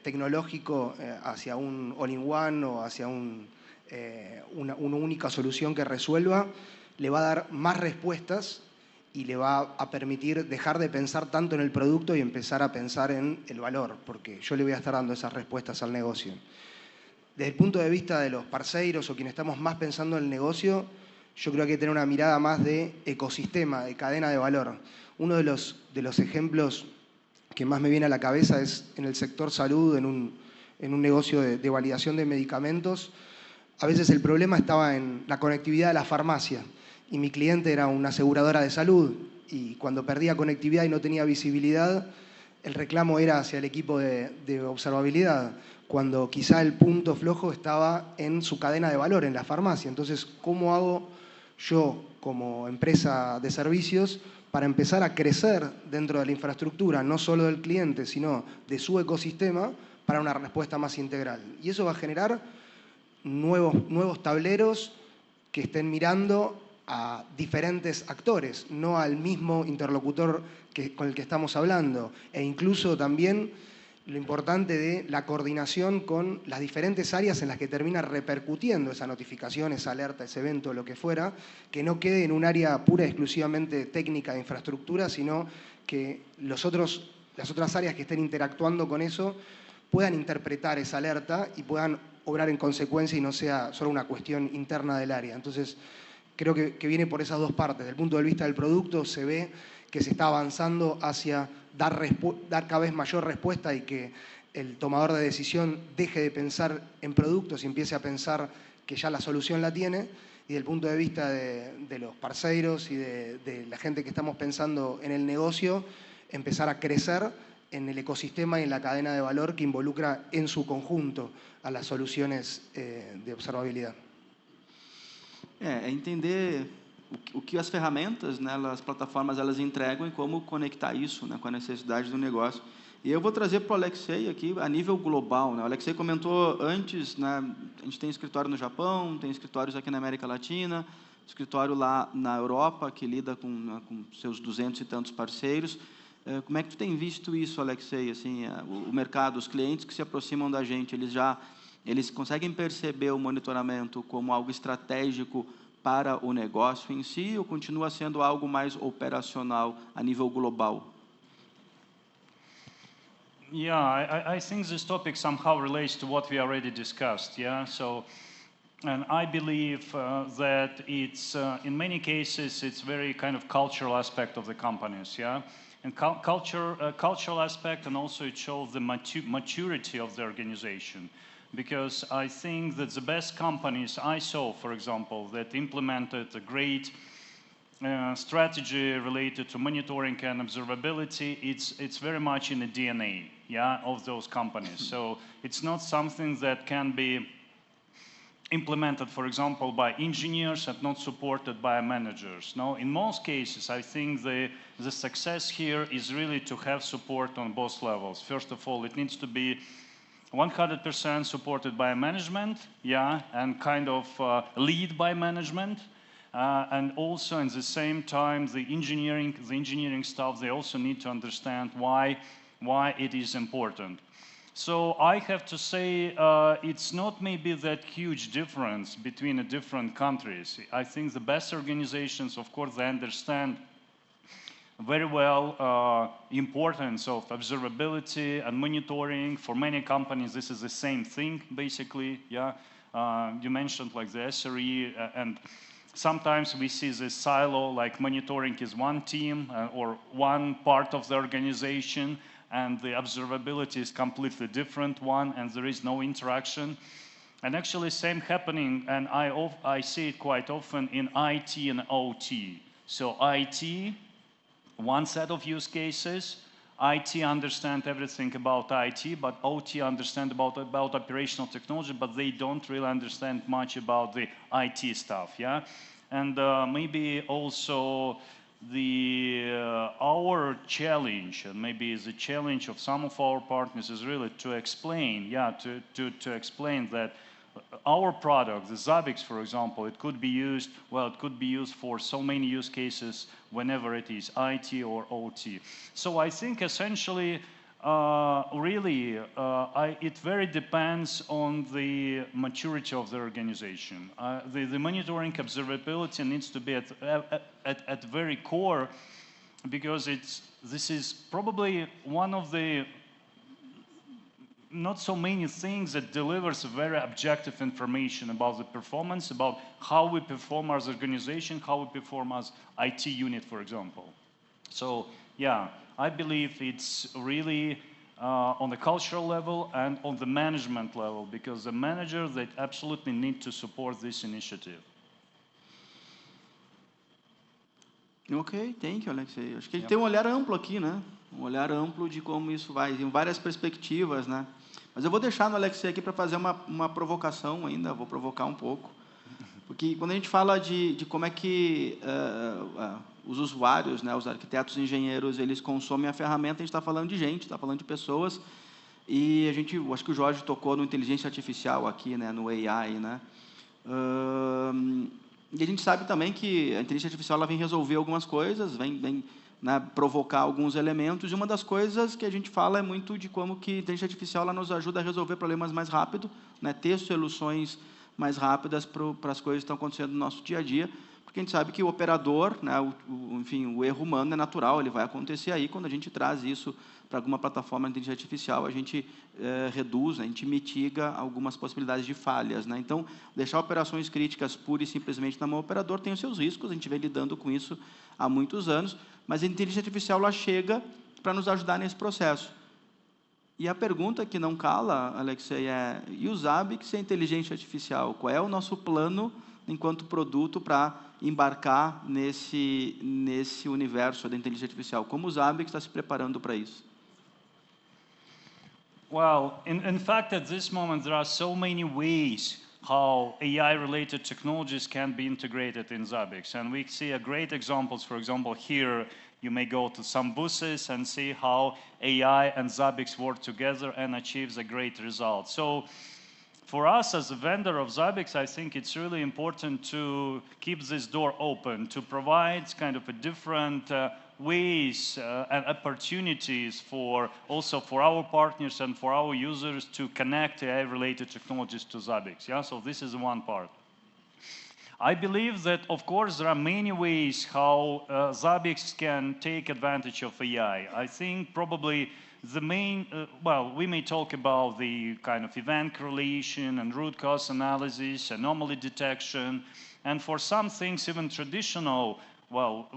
tecnológico hacia un all-in-one o hacia una única solución que resuelva, le va a dar más respuestas y le va a permitir dejar de pensar tanto en el producto y empezar a pensar en el valor, porque yo le voy a estar dando esas respuestas al negocio. Desde el punto de vista de los parceiros o quienes estamos más pensando en el negocio, yo creo que hay que tener una mirada más de ecosistema, de cadena de valor. Uno de los ejemplos que más me viene a la cabeza es en el sector salud, en un negocio de validación de medicamentos. A veces el problema estaba en la conectividad de la farmacia. Y mi cliente era una aseguradora de salud, y cuando perdía conectividad y no tenía visibilidad, el reclamo era hacia el equipo de observabilidad, cuando quizá el punto flojo estaba en su cadena de valor, en la farmacia. Entonces, ¿cómo hago yo, como empresa de servicios, para empezar a crecer dentro de la infraestructura, no solo del cliente, sino de su ecosistema, para una respuesta más integral? Y eso va a generar nuevos tableros que estén mirando a diferentes actores, no al mismo interlocutor con el que estamos hablando, e incluso también lo importante de la coordinación con las diferentes áreas en las que termina repercutiendo esa notificación, esa alerta, ese evento, lo que fuera, que no quede en un área pura y exclusivamente técnica de infraestructura, sino que las otras áreas que estén interactuando con eso puedan interpretar esa alerta y puedan obrar en consecuencia y no sea solo una cuestión interna del área. Entonces, creo que viene por esas dos partes. Desde el punto de vista del producto, se ve que se está avanzando hacia dar cada vez mayor respuesta y que el tomador de decisión deje de pensar en productos y empiece a pensar que ya la solución la tiene. Y desde el punto de vista de los parceiros y de la gente que estamos pensando en el negocio, empezar a crecer en el ecosistema y en la cadena de valor que involucra en su conjunto a las soluciones de observabilidad. Entender o que as ferramentas, né, as plataformas, elas entregam e como conectar isso, né, com a necessidade do negócio. E eu vou trazer para o Alexei aqui a nível global, né? O Alexei comentou antes, né, a gente tem escritório no Japão, tem escritórios aqui na América Latina, escritório lá na Europa, que lida com seus 200 e tantos parceiros. Como é que tu tem visto isso, Alexei? Assim, o mercado, os clientes que se aproximam da gente, eles conseguem perceber o monitoramento como algo estratégico para o negócio em si, ou continua sendo algo mais operacional a nível global? Yeah, I think this topic somehow relates to what we already discussed. Yeah, and I believe that it's in many cases it's very kind of cultural aspect of the companies. Yeah. and cultural aspect, and also it shows the maturity of the organization. Because I think that the best companies I saw, for example, that implemented a great strategy related to monitoring and observability, it's very much in the DNA, yeah, of those companies. So it's not something that can be implemented, for example, by engineers and not supported by managers. No, in most cases, I think the success here is really to have support on both levels. First of all, it needs to be 100% supported by management, yeah, and kind of lead by management. And also, at the same time, the engineering staff, they also need to understand why it is important. So I have to say, it's not maybe that huge difference between the different countries. I think the best organizations, of course, they understand very well importance of observability and monitoring. For many companies, this is the same thing, basically. Yeah, you mentioned like the SRE, and sometimes we see this silo, like monitoring is one team or one part of the organization, and the observability is completely different one, and there is no interaction. And actually, same happening, and I see it quite often in IT and OT. So IT, one set of use cases, IT understand everything about IT, but OT understand about operational technology, but they don't really understand much about the IT stuff, yeah? And maybe also our challenge, and maybe the challenge of some of our partners is really to explain, yeah, to explain that our product, the Zabbix, for example, it could be used for so many use cases whenever it is IT or OT. So I think essentially, it very depends on the maturity of the organization. The monitoring observability needs to be at very core, because this is probably one of the not so many things that delivers very objective information about the performance, about how we perform as an organization, how we perform as IT unit, for example. So yeah, I believe it's really on the cultural level and on the management level, because the managers, they absolutely need to support this initiative. Ok, thank you, Alexei. Acho que a gente tem um olhar amplo aqui, né? Um olhar amplo de como isso vai, em várias perspectivas, né? Mas eu vou deixar no Alexei aqui para fazer uma provocação ainda, vou provocar um pouco. Porque quando a gente fala de como é que os usuários, né, os arquitetos e engenheiros, eles consomem a ferramenta, a gente está falando de gente, está falando de pessoas. E acho que o Jorge tocou no inteligência artificial aqui, né, no AI, né? E a gente sabe também que a inteligência artificial ela vem resolver algumas coisas, vem né, provocar alguns elementos, e uma das coisas que a gente fala é muito de como que a inteligência artificial ela nos ajuda a resolver problemas mais rápido, né, ter soluções mais rápidas para as coisas que estão acontecendo no nosso dia a dia, porque a gente sabe que o operador, né, enfim, o erro humano é natural, ele vai acontecer aí. Quando a gente traz isso para alguma plataforma de inteligência artificial, a gente reduz, né, a gente mitiga algumas possibilidades de falhas, né? Então, deixar operações críticas pura e simplesmente na mão do operador tem os seus riscos, a gente vem lidando com isso há muitos anos, mas a inteligência artificial ela chega para nos ajudar nesse processo. E a pergunta que não cala, Alexei, e o Zabbix e a inteligência artificial? Qual é o nosso plano, enquanto produto, para embarcar nesse universo da inteligência artificial? Como o Zabbix está se preparando para isso? Well, in fact, at this moment, there are so many ways how AI-related technologies can be integrated in Zabbix. And we see great examples. For example, here, you may go to some buses and see how AI and Zabbix work together and achieves a great result. So for us as a vendor of Zabbix, I think it's really important to keep this door open, to provide kind of a different ways and opportunities also for our partners and for our users to connect AI-related technologies to Zabbix. Yeah, so this is one part. I believe that, of course, there are many ways how Zabbix can take advantage of AI. I think probably the main, we may talk about the kind of event correlation and root cause analysis, anomaly detection, and for some things, even traditional,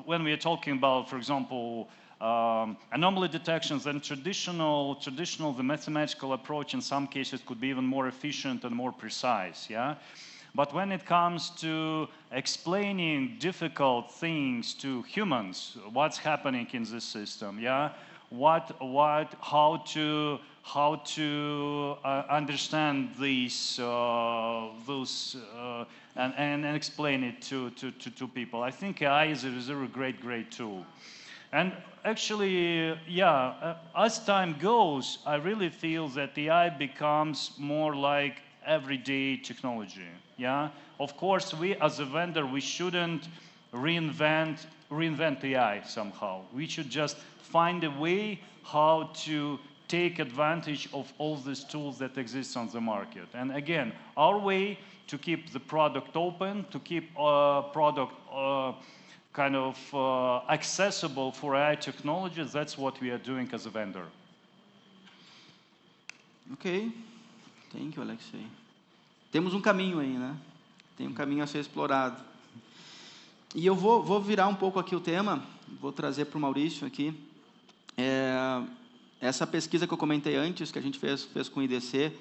when we are talking about, for example, anomaly detections, then the mathematical approach in some cases could be even more efficient and more precise, yeah? But when it comes to explaining difficult things to humans, what's happening in this system, yeah? How to understand these, and explain it to people. I think AI is a great tool. And actually, yeah, as time goes, I really feel that AI becomes more like everyday technology, yeah? Of course, we as a vendor, we shouldn't reinvent AI somehow. We should just find a way how to take advantage of all these tools that exist on the market. And again, our way to keep the product open, to keep product kind of accessible for AI technologies, that's what we are doing as a vendor. Ok. Thank you, Alexei. Temos caminho aí, né? Tem caminho a ser explorado. E eu vou virar pouco aqui o tema, vou trazer para o Maurício aqui. Essa pesquisa que eu comentei antes, que a gente fez com o IDC,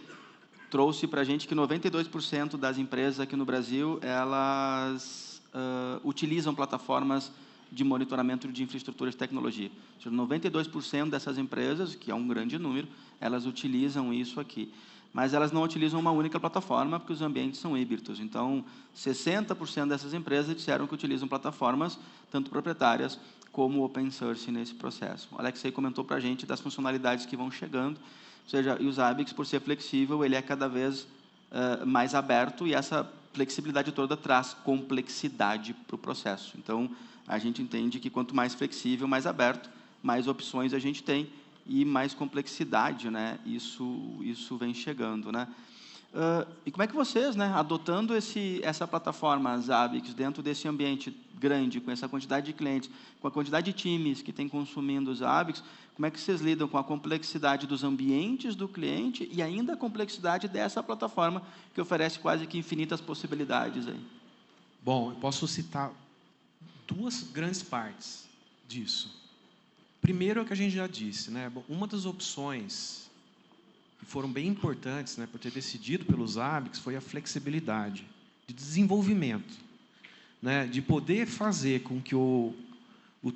trouxe para a gente que 92% das empresas aqui no Brasil, elas utilizam plataformas de monitoramento de infraestrutura de tecnologia. Ou seja, 92% dessas empresas, que é um grande número, elas utilizam isso aqui. Mas elas não utilizam uma única plataforma, porque os ambientes são híbridos. Então, 60% dessas empresas disseram que utilizam plataformas, tanto proprietárias como open source nesse processo. O Alexei comentou para a gente das funcionalidades que vão chegando, ou seja, e o Zabbix, por ser flexível, ele é cada vez mais aberto, e essa flexibilidade toda traz complexidade para o processo. Então, a gente entende que quanto mais flexível, mais aberto, mais opções a gente tem, e mais complexidade, né? Isso vem chegando, né? E como é que vocês, né, adotando essa plataforma Zabbix dentro desse ambiente grande, com essa quantidade de clientes, com a quantidade de times que tem consumindo os Zabbix, como é que vocês lidam com a complexidade dos ambientes do cliente e ainda a complexidade dessa plataforma que oferece quase que infinitas possibilidades aí? Bom, eu posso citar duas grandes partes disso. Primeiro é o que a gente já disse, né? Uma das opções que foram bem importantes, né, por ter decidido pelos Zabbix, foi a flexibilidade de desenvolvimento, né, de poder fazer com que o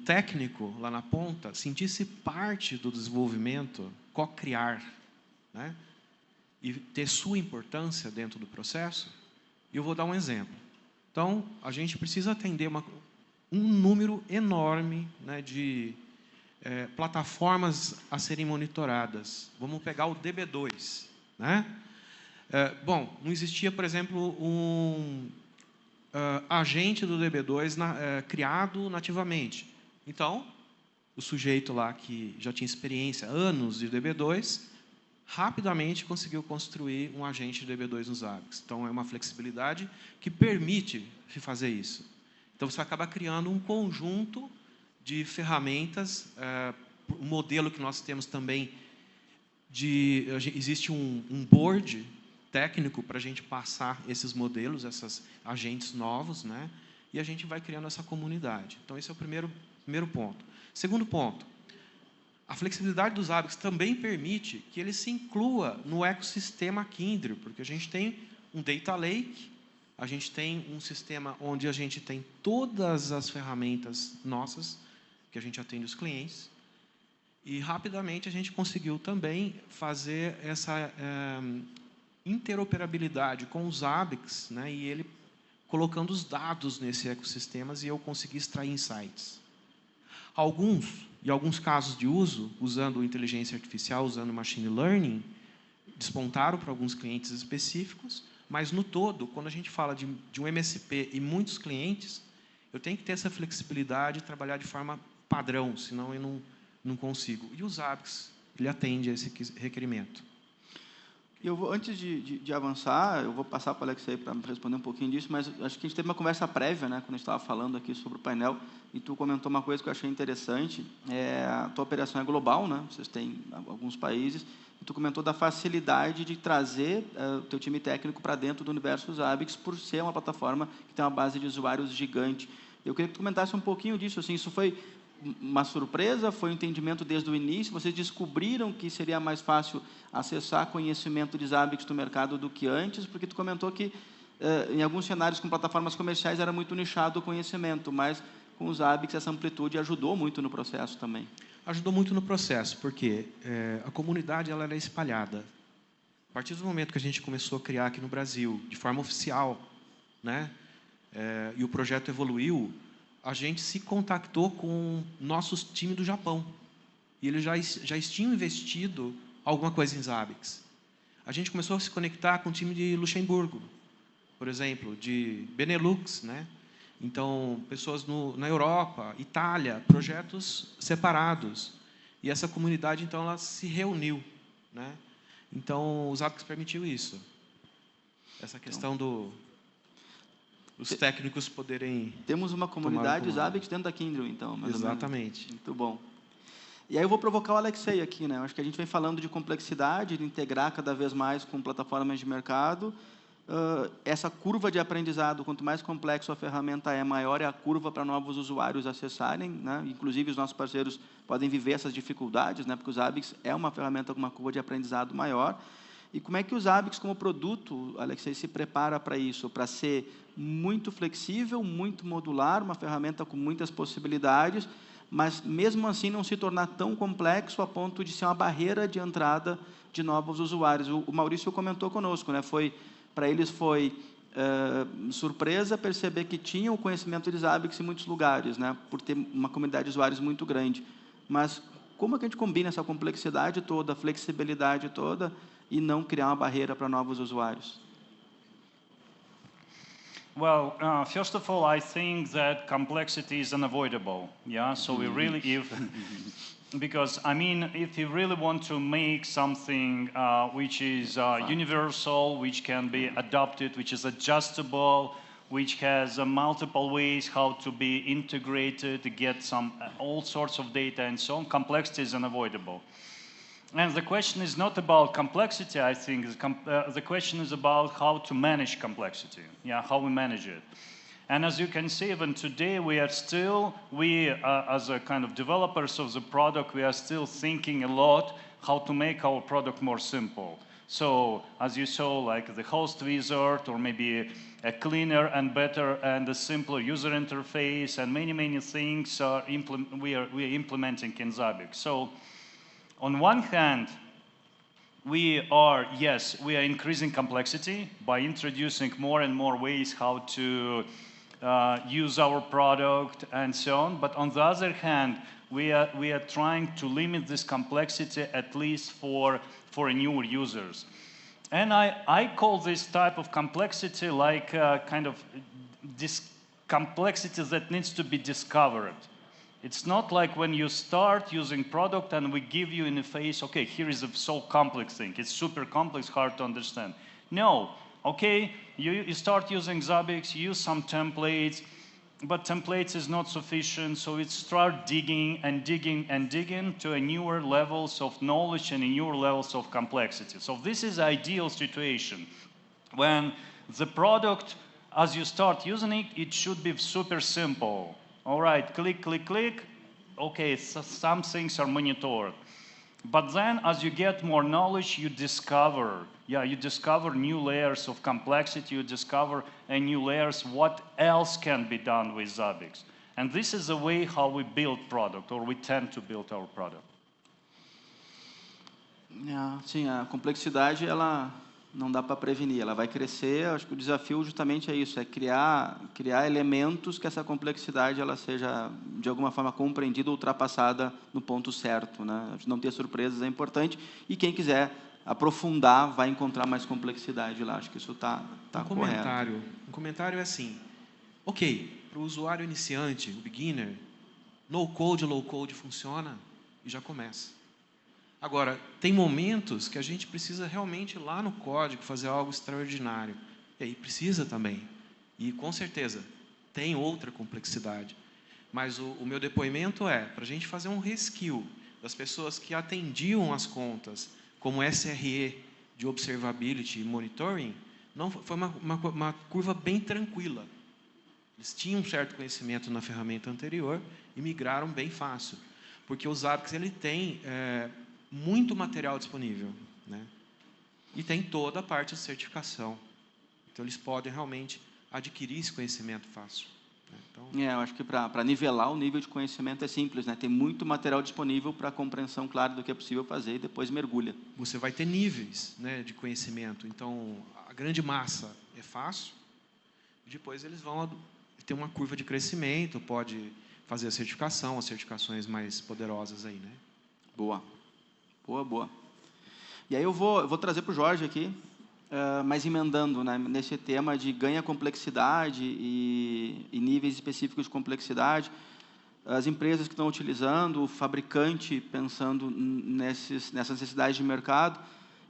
técnico lá na ponta sentisse parte do desenvolvimento, co-criar, né, e ter sua importância dentro do processo. E eu vou dar um exemplo. Então, a gente precisa atender um número enorme, né, de plataformas a serem monitoradas. Vamos pegar o DB2, né? Bom, não existia, por exemplo, um agente do DB2 criado nativamente. Então, o sujeito lá que já tinha experiência, anos de DB2, rapidamente conseguiu construir um agente de DB2 nos Zabbix. Então, é uma flexibilidade que permite fazer isso. Então, você acaba criando um conjunto de ferramentas, o modelo que nós temos também, existe um board técnico para a gente passar esses modelos, esses agentes novos, né? E a gente vai criando essa comunidade. Então, esse é o primeiro ponto. Segundo ponto, a flexibilidade dos Zabbix também permite que ele se inclua no ecossistema Kyndryl, porque a gente tem um data lake, a gente tem um sistema onde a gente tem todas as ferramentas nossas, que a gente atende os clientes, e rapidamente a gente conseguiu também fazer essa interoperabilidade com os Zabbix, né, e ele colocando os dados nesse ecossistema e eu consegui extrair insights. Em alguns casos de uso, usando inteligência artificial, usando machine learning, despontaram para alguns clientes específicos, mas no todo, quando a gente fala de um MSP e muitos clientes, eu tenho que ter essa flexibilidade e trabalhar de forma padrão, senão eu não consigo. E o Zabbix, ele atende a esse requerimento. Antes de avançar, eu vou passar para o Alexei para responder um pouquinho disso, mas acho que a gente teve uma conversa prévia, né, quando a gente estava falando aqui sobre o painel, e tu comentou uma coisa que eu achei interessante, a tua operação é global, né, vocês têm alguns países, e tu comentou da facilidade de trazer o teu time técnico para dentro do universo Zabbix, por ser uma plataforma que tem uma base de usuários gigante. Eu queria que tu comentasse um pouquinho disso, assim, isso foi uma surpresa? Foi um entendimento desde o início? Vocês descobriram que seria mais fácil acessar conhecimento de Zabbix no mercado do que antes? Porque tu comentou que em alguns cenários com plataformas comerciais era muito nichado o conhecimento, mas com os Zabbix essa amplitude ajudou muito no processo também. Ajudou muito no processo, porque a comunidade ela era espalhada. A partir do momento que a gente começou a criar aqui no Brasil, de forma oficial, né, e o projeto evoluiu, a gente se contactou com nossos time do Japão. E eles já tinham investido alguma coisa em Zabbix. A gente começou a se conectar com o time de Luxemburgo, por exemplo, de Benelux, né? Então, pessoas na Europa, Itália, projetos separados. E essa comunidade, então, ela se reuniu, né? Então, o Zabbix permitiu isso. Essa questão dos técnicos poderem... Temos uma comunidade Zabbix dentro da Kyndryl, então. Exatamente. Muito bom. E aí eu vou provocar o Alexei aqui, né? Acho que a gente vem falando de complexidade, de integrar cada vez mais com plataformas de mercado. Essa curva de aprendizado, quanto mais complexo a ferramenta é, maior é a curva para novos usuários acessarem, né? Inclusive, os nossos parceiros podem viver essas dificuldades, né? Porque o Zabbix é uma ferramenta com uma curva de aprendizado maior. E como é que o Zabbix, como produto, Alexei, se prepara para isso? Para ser muito flexível, muito modular, uma ferramenta com muitas possibilidades, mas, mesmo assim, não se tornar tão complexo a ponto de ser uma barreira de entrada de novos usuários. O Maurício comentou conosco, né? Para eles foi surpresa perceber que tinham o conhecimento de Zabbix em muitos lugares, né? Por ter uma comunidade de usuários muito grande. Mas como é que a gente combina essa complexidade toda, a flexibilidade toda, e não criar uma barreira para novos usuários? Well, first of all, I think that complexity is unavoidable. Yeah, so we really, because I mean, if you really want to make something which is universal, which can be adopted, which is adjustable, which has multiple ways how to be integrated to get some all sorts of data and so on, complexity is unavoidable. And the question is not about complexity, I think. The question is about how to manage complexity, yeah, how we manage it. And as you can see, even today, we are still, as a kind of developers of the product, we are still thinking a lot how to make our product more simple. So, as you saw, like the host wizard, or maybe a cleaner and better and a simpler user interface, and many, many things we are implementing in Zabbix. So, on one hand, we are increasing complexity by introducing more and more ways how to use our product and so on. But on the other hand, we are trying to limit this complexity at least for newer users. And I call this type of complexity like kind of this complexity that needs to be discovered. It's not like when you start using product and we give you in the face, okay, here is a so complex thing. It's super complex, hard to understand. No, okay, you start using Zabbix, you use some templates, but templates is not sufficient, so it start digging and digging and digging to a newer levels of knowledge and newer levels of complexity. So this is ideal situation. When the product, as you start using it, it should be super simple. All right, click, click, click. Okay, so some things are monitored. But then, as you get more knowledge, you discover new layers of complexity, you discover new layers, what else can be done with Zabbix. And this is the way how we build product, or we tend to build our product. Sim, a complexidade, ela não dá para prevenir, ela vai crescer. Acho que o desafio justamente é isso, é criar elementos que essa complexidade ela seja de alguma forma compreendida, ultrapassada no ponto certo, né? Não ter surpresas é importante, e quem quiser aprofundar vai encontrar mais complexidade lá. Acho que isso está correto. Um comentário é assim, ok, para o usuário iniciante, o beginner, no code, low code funciona e já começa. Agora, tem momentos que a gente precisa realmente ir lá no código fazer algo extraordinário. E aí precisa também. E, com certeza, tem outra complexidade. Mas o meu depoimento é, para a gente fazer um reskill das pessoas que atendiam as contas como SRE de Observability e Monitoring, não, foi uma curva bem tranquila. Eles tinham um certo conhecimento na ferramenta anterior e migraram bem fácil, porque o Zabbix ele tem muito material disponível, né? E tem toda a parte de certificação. Então, eles podem realmente adquirir esse conhecimento fácil, né? Então, eu acho que para nivelar o nível de conhecimento é simples, né? Tem muito material disponível para a compreensão clara do que é possível fazer e depois mergulha. você vai ter níveis, né, de conhecimento. Então, a grande massa é fácil, e depois eles vão ter uma curva de crescimento, pode fazer a certificação, as certificações mais poderosas aí, né? Boa. Boa. E aí eu vou trazer para o Jorge aqui, mas emendando, né, nesse tema de ganha complexidade e níveis específicos de complexidade. As empresas que estão utilizando, o fabricante pensando nessas necessidades de mercado,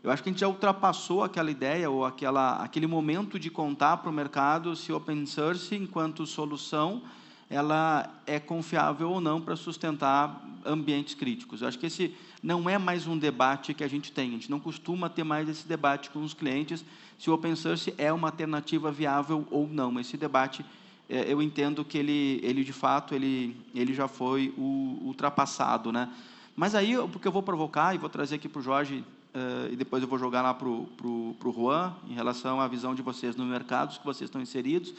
eu acho que a gente já ultrapassou aquela ideia ou aquele momento de contar para o mercado se o open source, enquanto solução, ela é confiável ou não para sustentar ambientes críticos. Eu acho que esse não é mais um debate que a gente tem. A gente não costuma ter mais esse debate com os clientes se o open source é uma alternativa viável ou não. Esse debate, eu entendo que ele de fato, ele já foi ultrapassado, né? Mas aí, porque eu vou provocar e vou trazer aqui para o Jorge, e depois eu vou jogar lá para o Juan, em relação à visão de vocês no mercado, que vocês estão inseridos.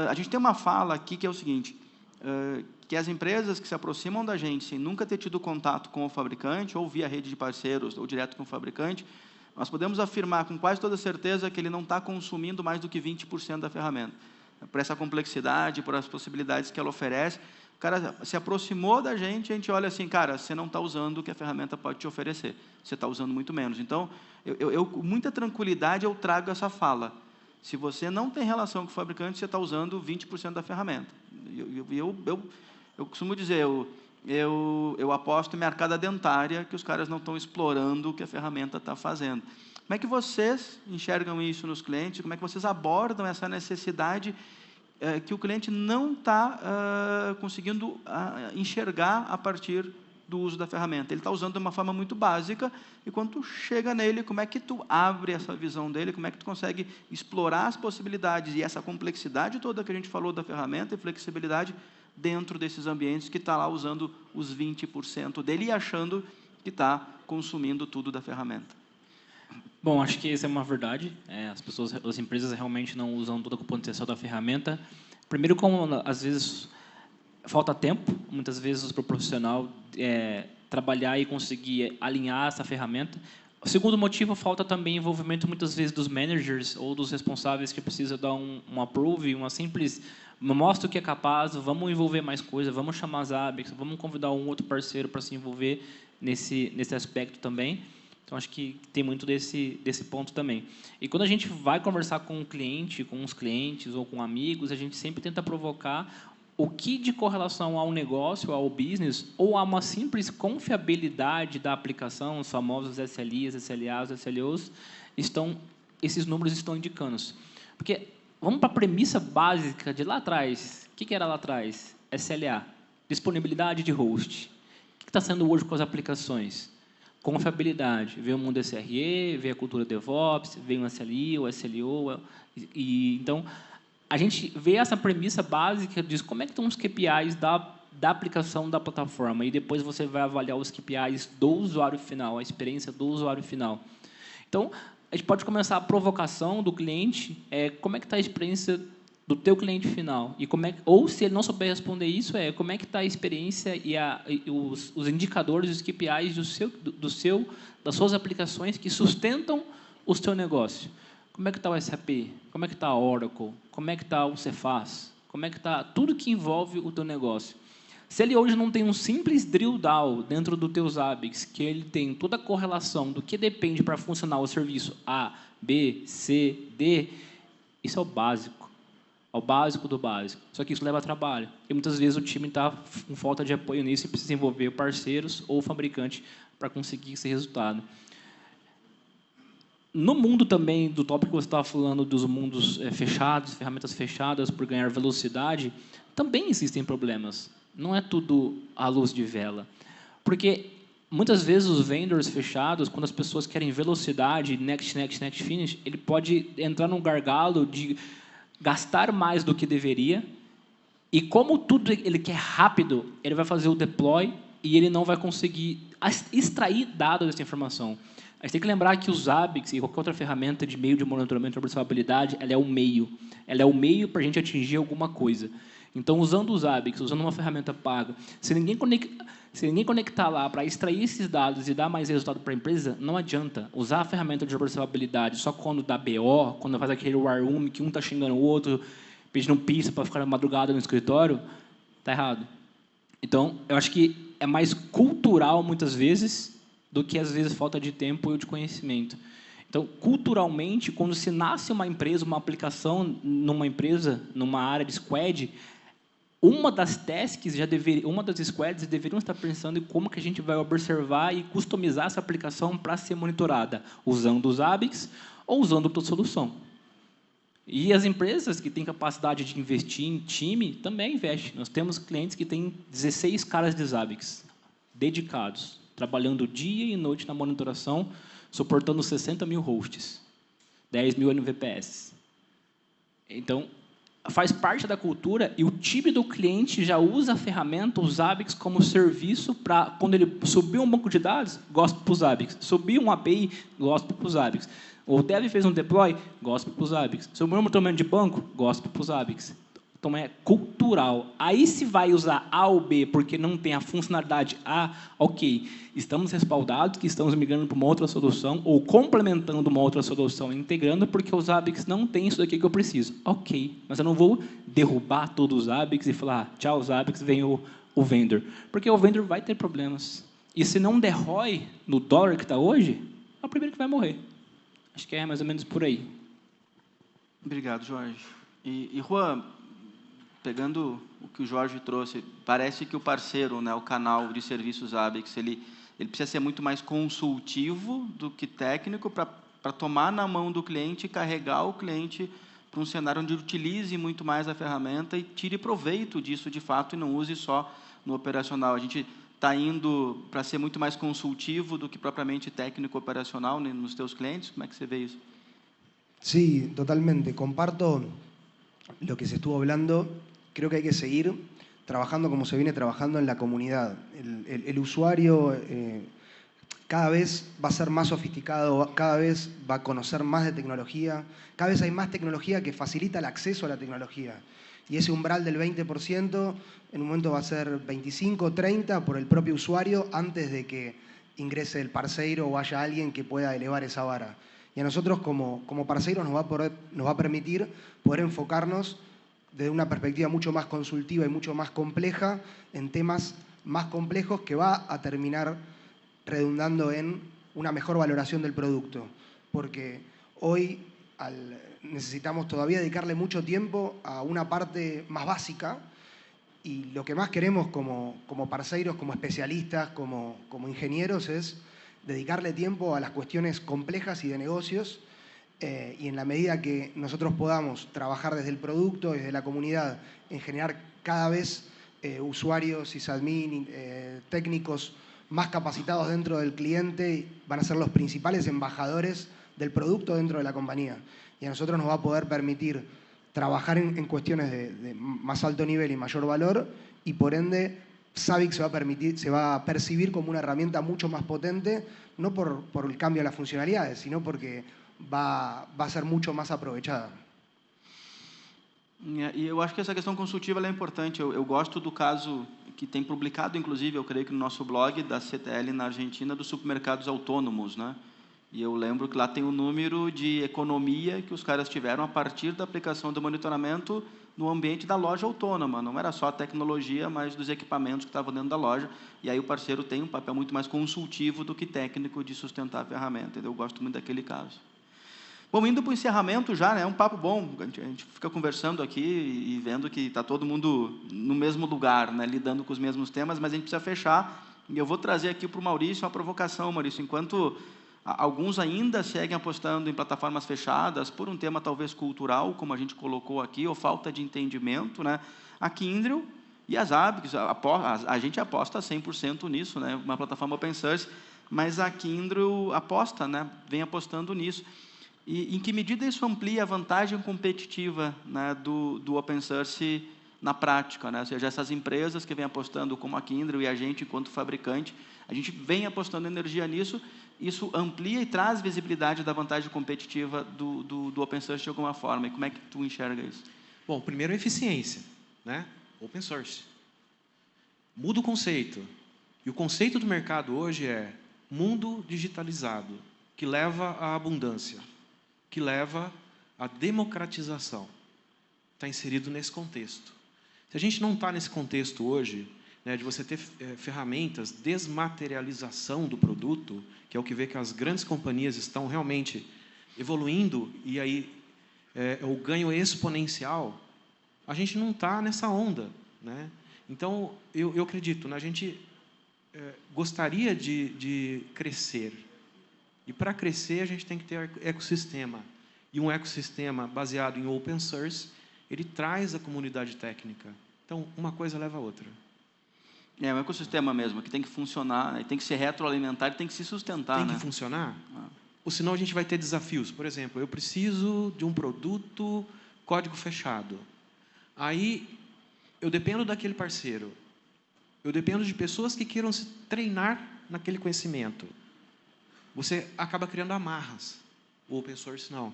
A gente tem uma fala aqui que é o seguinte, que as empresas que se aproximam da gente sem nunca ter tido contato com o fabricante, ou via rede de parceiros, ou direto com o fabricante, nós podemos afirmar com quase toda certeza que ele não está consumindo mais do que 20% da ferramenta. Por essa complexidade, por as possibilidades que ela oferece, o cara se aproximou da gente, a gente olha assim, cara, você não está usando o que a ferramenta pode te oferecer, você está usando muito menos. Então, com muita tranquilidade, eu trago essa fala. Se você não tem relação com o fabricante, você está usando 20% da ferramenta. Eu costumo dizer, eu aposto em mercado dentária que os caras não estão explorando o que a ferramenta está fazendo. Como é que vocês enxergam isso nos clientes? Como é que vocês abordam essa necessidade que o cliente não está conseguindo enxergar a partir do uso da ferramenta? Ele está usando de uma forma muito básica, e quando tu chega nele, como é que tu abre essa visão dele, como é que tu consegue explorar as possibilidades e essa complexidade toda que a gente falou da ferramenta e flexibilidade dentro desses ambientes que está lá usando os 20% dele e achando que está consumindo tudo da ferramenta? Bom, acho que isso é uma verdade. As empresas realmente não usam toda a potencial da ferramenta. Primeiro, como às vezes falta tempo, muitas vezes para o profissional trabalhar e conseguir alinhar essa ferramenta. O segundo motivo, falta também envolvimento muitas vezes dos managers ou dos responsáveis que precisam dar um approve, uma simples mostra o que é capaz, vamos envolver mais coisa, vamos chamar as Zabbix, vamos convidar um outro parceiro para se envolver nesse aspecto também. Então, acho que tem muito desse ponto também. E quando a gente vai conversar com o cliente, com os clientes ou com amigos, a gente sempre tenta provocar o que de correlação ao negócio, ao business, ou a uma simples confiabilidade da aplicação, os famosos SLIs, SLAs, SLOs, esses números estão indicando. Porque vamos para a premissa básica de lá atrás. O que era lá atrás? SLA, disponibilidade de host. O que está sendo hoje com as aplicações? Confiabilidade. Veio o mundo SRE, veio a cultura DevOps, veio o SLI, o SLO. Então, a gente vê essa premissa básica de como é que estão os KPIs da aplicação da plataforma, e depois você vai avaliar os KPIs do usuário final, a experiência do usuário final. Então, a gente pode começar a provocação do cliente, como é que está a experiência do teu cliente final, ou se ele não souber responder isso, como é que está a experiência e os indicadores, os KPIs das suas aplicações que sustentam o seu negócio. Como é que está o SAP? Como é que está a Oracle? Como é que está o Cefaz? Como é que está tudo que envolve o teu negócio? Se ele hoje não tem um simples drill down dentro do teu Zabbix, que ele tem toda a correlação do que depende para funcionar o serviço A, B, C, D, isso é o básico. É o básico do básico. Só que isso leva trabalho. E muitas vezes o time está com falta de apoio nisso e precisa envolver parceiros ou fabricante para conseguir esse resultado. No mundo também, do tópico que você estava falando, dos mundos fechados, ferramentas fechadas por ganhar velocidade, também existem problemas. Não é tudo à luz de vela. Porque, muitas vezes, os vendors fechados, quando as pessoas querem velocidade, next, finish, ele pode entrar num gargalo de gastar mais do que deveria, e como tudo ele quer rápido, ele vai fazer o deploy e ele não vai conseguir extrair dados dessa informação. A gente tem que lembrar que os Zabbix e qualquer outra ferramenta de meio de monitoramento de observabilidade, ela é o meio. Ela é o meio para a gente atingir alguma coisa. Então, usando os Zabbix, usando uma ferramenta paga, se ninguém conectar lá para extrair esses dados e dar mais resultado para a empresa, não adianta. Usar a ferramenta de observabilidade só quando dá BO, quando faz aquele war room que um está xingando o outro, pedindo pista para ficar madrugada no escritório, está errado. Então, eu acho que é mais cultural, muitas vezes, do que, às vezes, falta de tempo ou de conhecimento. Então, culturalmente, quando se nasce uma empresa, uma aplicação numa empresa, numa área de squad, uma das tasks, uma das squads deveriam estar pensando em como que a gente vai observar e customizar essa aplicação para ser monitorada, usando os Zabbix ou usando outra solução. E as empresas que têm capacidade de investir em time também investem. Nós temos clientes que têm 16 caras de Zabbix dedicados, trabalhando dia e noite na monitoração, suportando 60 mil hosts, 10 mil NVPS. Então, faz parte da cultura e o time do cliente já usa a ferramenta, os Zabbix, como serviço para, quando ele subir um banco de dados, gosta para os Zabbix. Subir um API, gosta para os Zabbix. O dev fez um deploy, gosta para os Zabbix. Subiu um monitoramento de banco, gosta para os Zabbix. Então, é cultural. Aí, se vai usar A ou B porque não tem a funcionalidade A, ok. Estamos respaldados que estamos migrando para uma outra solução ou complementando uma outra solução, integrando, porque os Zabbix não tem isso daqui que eu preciso. Ok, mas eu não vou derrubar todos os Zabbix e falar, tchau, Zabbix, vem o vendor. Porque o vendor vai ter problemas. E se não der ROI no dólar que está hoje, é o primeiro que vai morrer. Acho que é mais ou menos por aí. Obrigado, Jorge. E Juan, pegando o que o Jorge trouxe, parece que o parceiro, né, o canal de serviços Zabbix, ele precisa ser muito mais consultivo do que técnico para tomar na mão do cliente e carregar o cliente para um cenário onde ele utilize muito mais a ferramenta e tire proveito disso de fato e não use só no operacional. A gente está indo para ser muito mais consultivo do que propriamente técnico operacional, né, nos teus clientes. Como é que você vê isso? Sí, totalmente. Comparto lo que se estuvo hablando. Creo que hay que seguir trabajando como se viene trabajando en la comunidad. El usuario cada vez va a ser más sofisticado, cada vez va a conocer más de tecnología, cada vez hay más tecnología que facilita el acceso a la tecnología. Y ese umbral del 20% en un momento va a ser 25, 30 por el propio usuario antes de que ingrese el parceiro o haya alguien que pueda elevar esa vara. Y a nosotros como parceiros nos va a permitir poder enfocarnos desde una perspectiva mucho más consultiva y mucho más compleja en temas más complejos que va a terminar redundando en una mejor valoración del producto. Porque hoy necesitamos todavía dedicarle mucho tiempo a una parte más básica y lo que más queremos como parceiros, como especialistas, como ingenieros es dedicarle tiempo a las cuestiones complejas y de negocios. Y en la medida que nosotros podamos trabajar desde el producto, desde la comunidad, en generar cada vez usuarios, sysadmin, técnicos más capacitados dentro del cliente, van a ser los principales embajadores del producto dentro de la compañía. Y a nosotros nos va a poder permitir trabajar en cuestiones de más alto nivel y mayor valor, y por ende Zabbix se va a percibir como una herramienta mucho más potente, no por el cambio de las funcionalidades, sino porque va a ser mucho más aprovechada. E eu acho que essa questão consultiva ela é importante. Eu gosto do caso que tem publicado, inclusive, eu creio que no nosso blog da CTL na Argentina, dos supermercados autônomos, né? E eu lembro que lá tem o número de economia que os caras tiveram a partir da aplicação do monitoramento no ambiente da loja autônoma. Não era só a tecnologia, mas dos equipamentos que estavam dentro da loja. E aí o parceiro tem um papel muito mais consultivo do que técnico de sustentar a ferramenta. Eu gosto muito daquele caso. Bom, indo para o encerramento já, né? É um papo bom. A gente fica conversando aqui e vendo que está todo mundo no mesmo lugar, né? Lidando com os mesmos temas, mas a gente precisa fechar. E eu vou trazer aqui para o Maurício uma provocação, Maurício. Enquanto alguns ainda seguem apostando em plataformas fechadas, por um tema talvez cultural, como a gente colocou aqui, ou falta de entendimento, né? A Kyndryl e as Zabbix, a gente aposta 100% nisso, né? Uma plataforma open source, mas a Kyndryl aposta, né? Vem apostando nisso. E em que medida isso amplia a vantagem competitiva, né, do open source na prática, né? Ou seja, essas empresas que vêm apostando, como a Kyndryl e a gente, enquanto fabricante, a gente vem apostando energia nisso, isso amplia e traz visibilidade da vantagem competitiva do open source de alguma forma. E como é que tu enxerga isso? Bom, primeiro, eficiência, né? Open source. Muda o conceito. E o conceito do mercado hoje é mundo digitalizado, que leva à abundância, que leva à democratização. Está inserido nesse contexto. Se a gente não está nesse contexto hoje, né, de você ter ferramentas, desmaterialização do produto, que é o que vê que as grandes companhias estão realmente evoluindo, e aí o ganho exponencial, a gente não está nessa onda, né? Então, eu acredito, né, a gente gostaria de crescer. E, para crescer, a gente tem que ter ecossistema. E um ecossistema baseado em open source, ele traz a comunidade técnica. Então, uma coisa leva a outra. É um ecossistema mesmo, que tem que funcionar, tem que ser retroalimentar, tem que se sustentar. Tem né? que funcionar? Ou senão a gente vai ter desafios. Por exemplo, eu preciso de um produto código fechado. Aí, eu dependo daquele parceiro. Eu dependo de pessoas que queiram se treinar naquele conhecimento. Você acaba criando amarras. O open source, não.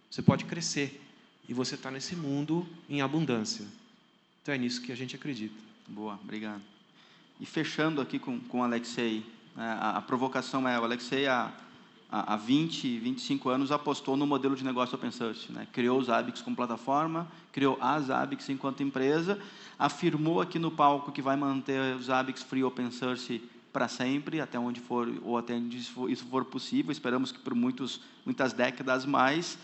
Você pode crescer. E você está nesse mundo em abundância. Então, é nisso que a gente acredita. Boa, obrigado. E fechando aqui com o Alexei, a provocação é, o Alexei há 20, 25 anos apostou no modelo de negócio open source, né? Criou os Zabbix como plataforma, criou a Zabbix enquanto empresa, afirmou aqui no palco que vai manter os Zabbix free open source para sempre, até onde for, ou até onde isso for possível, esperamos que por muitas décadas mais,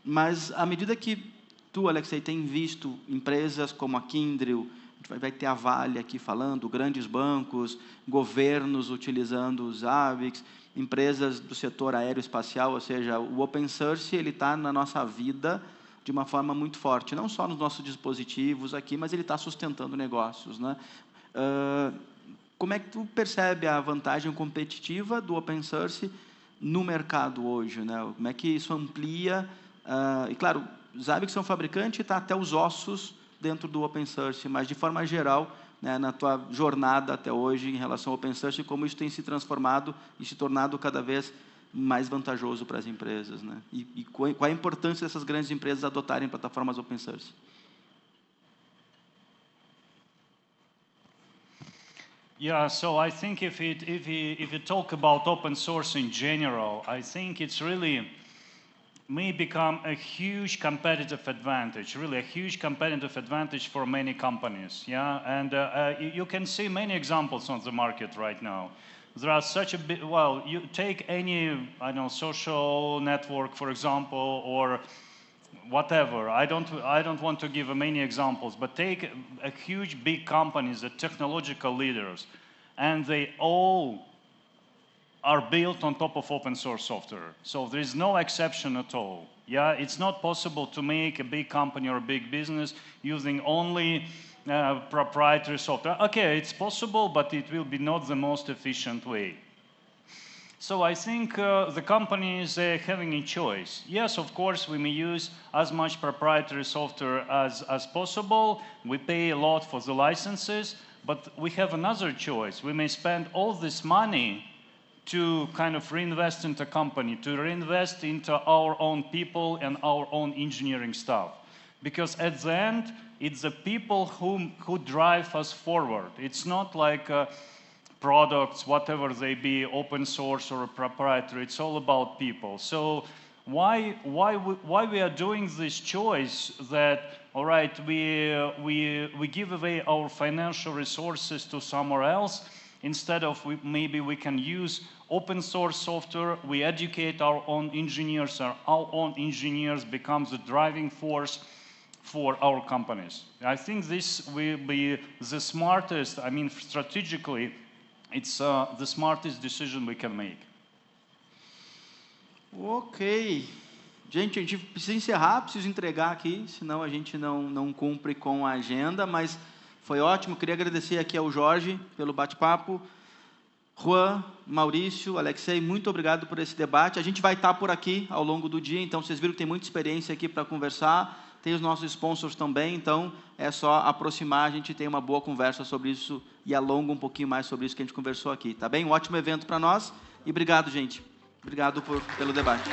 mas à medida que tu, Alexei, tem visto empresas como a Kyndryl, vai ter a Vale aqui falando, grandes bancos, governos utilizando os Zabbix, empresas do setor aeroespacial, ou seja, o open source ele está na nossa vida de uma forma muito forte, não só nos nossos dispositivos aqui, mas ele está sustentando negócios, né? Como é que tu percebe a vantagem competitiva do open source no mercado hoje, né? Como é que isso amplia? E claro, os Zabbix são fabricantes e está até os ossos dentro do open source, mas de forma geral, né, na tua jornada até hoje em relação ao open source, como isso tem se transformado e se tornado cada vez mais vantajoso para as empresas, né? E qual a importância dessas grandes empresas adotarem plataformas open source? Yeah, so I think if you talk about open source in general, I think it's really may become a huge competitive advantage, really a huge competitive advantage for many companies. Yeah, and you can see many examples on the market right now. There are such a big, well, you take any, I don't know, social network, for example, or whatever. I don't want to give many examples, but take a huge big companies, the technological leaders, and they all are built on top of open source software. So there is no exception at all. Yeah, it's not possible to make a big company or a big business using only proprietary software. Okay, it's possible, but it will be not the most efficient way. So I think the companies are having a choice. Yes, of course, we may use as much proprietary software as possible. We pay a lot for the licenses, but we have another choice. We may spend all this money to kind of reinvest into company, to reinvest into our own people and our own engineering staff. Because at the end, it's the people who drive us forward. It's not like products, whatever they be, open source or proprietary. It's all about people. So why we are doing this choice that, all right, we give away our financial resources to somewhere else, instead of maybe we can use open source software, we educate our own engineers, our own engineers become the driving force for our companies. I think this will be the smartest, I mean, strategically, it's the smartest decision we can make. Ok. Gente, a gente precisa encerrar, preciso entregar aqui, senão a gente não cumpre com a agenda, mas foi ótimo. Queria agradecer aqui ao Jorge pelo bate-papo. Juan, Maurício, Alexei, muito obrigado por esse debate. A gente vai estar por aqui ao longo do dia, então vocês viram que tem muita experiência aqui para conversar. Tem os nossos sponsors também, então é só aproximar, a gente tem uma boa conversa sobre isso e alonga um pouquinho mais sobre isso que a gente conversou aqui, tá bem? Um ótimo evento para nós e obrigado, gente. Obrigado pelo debate.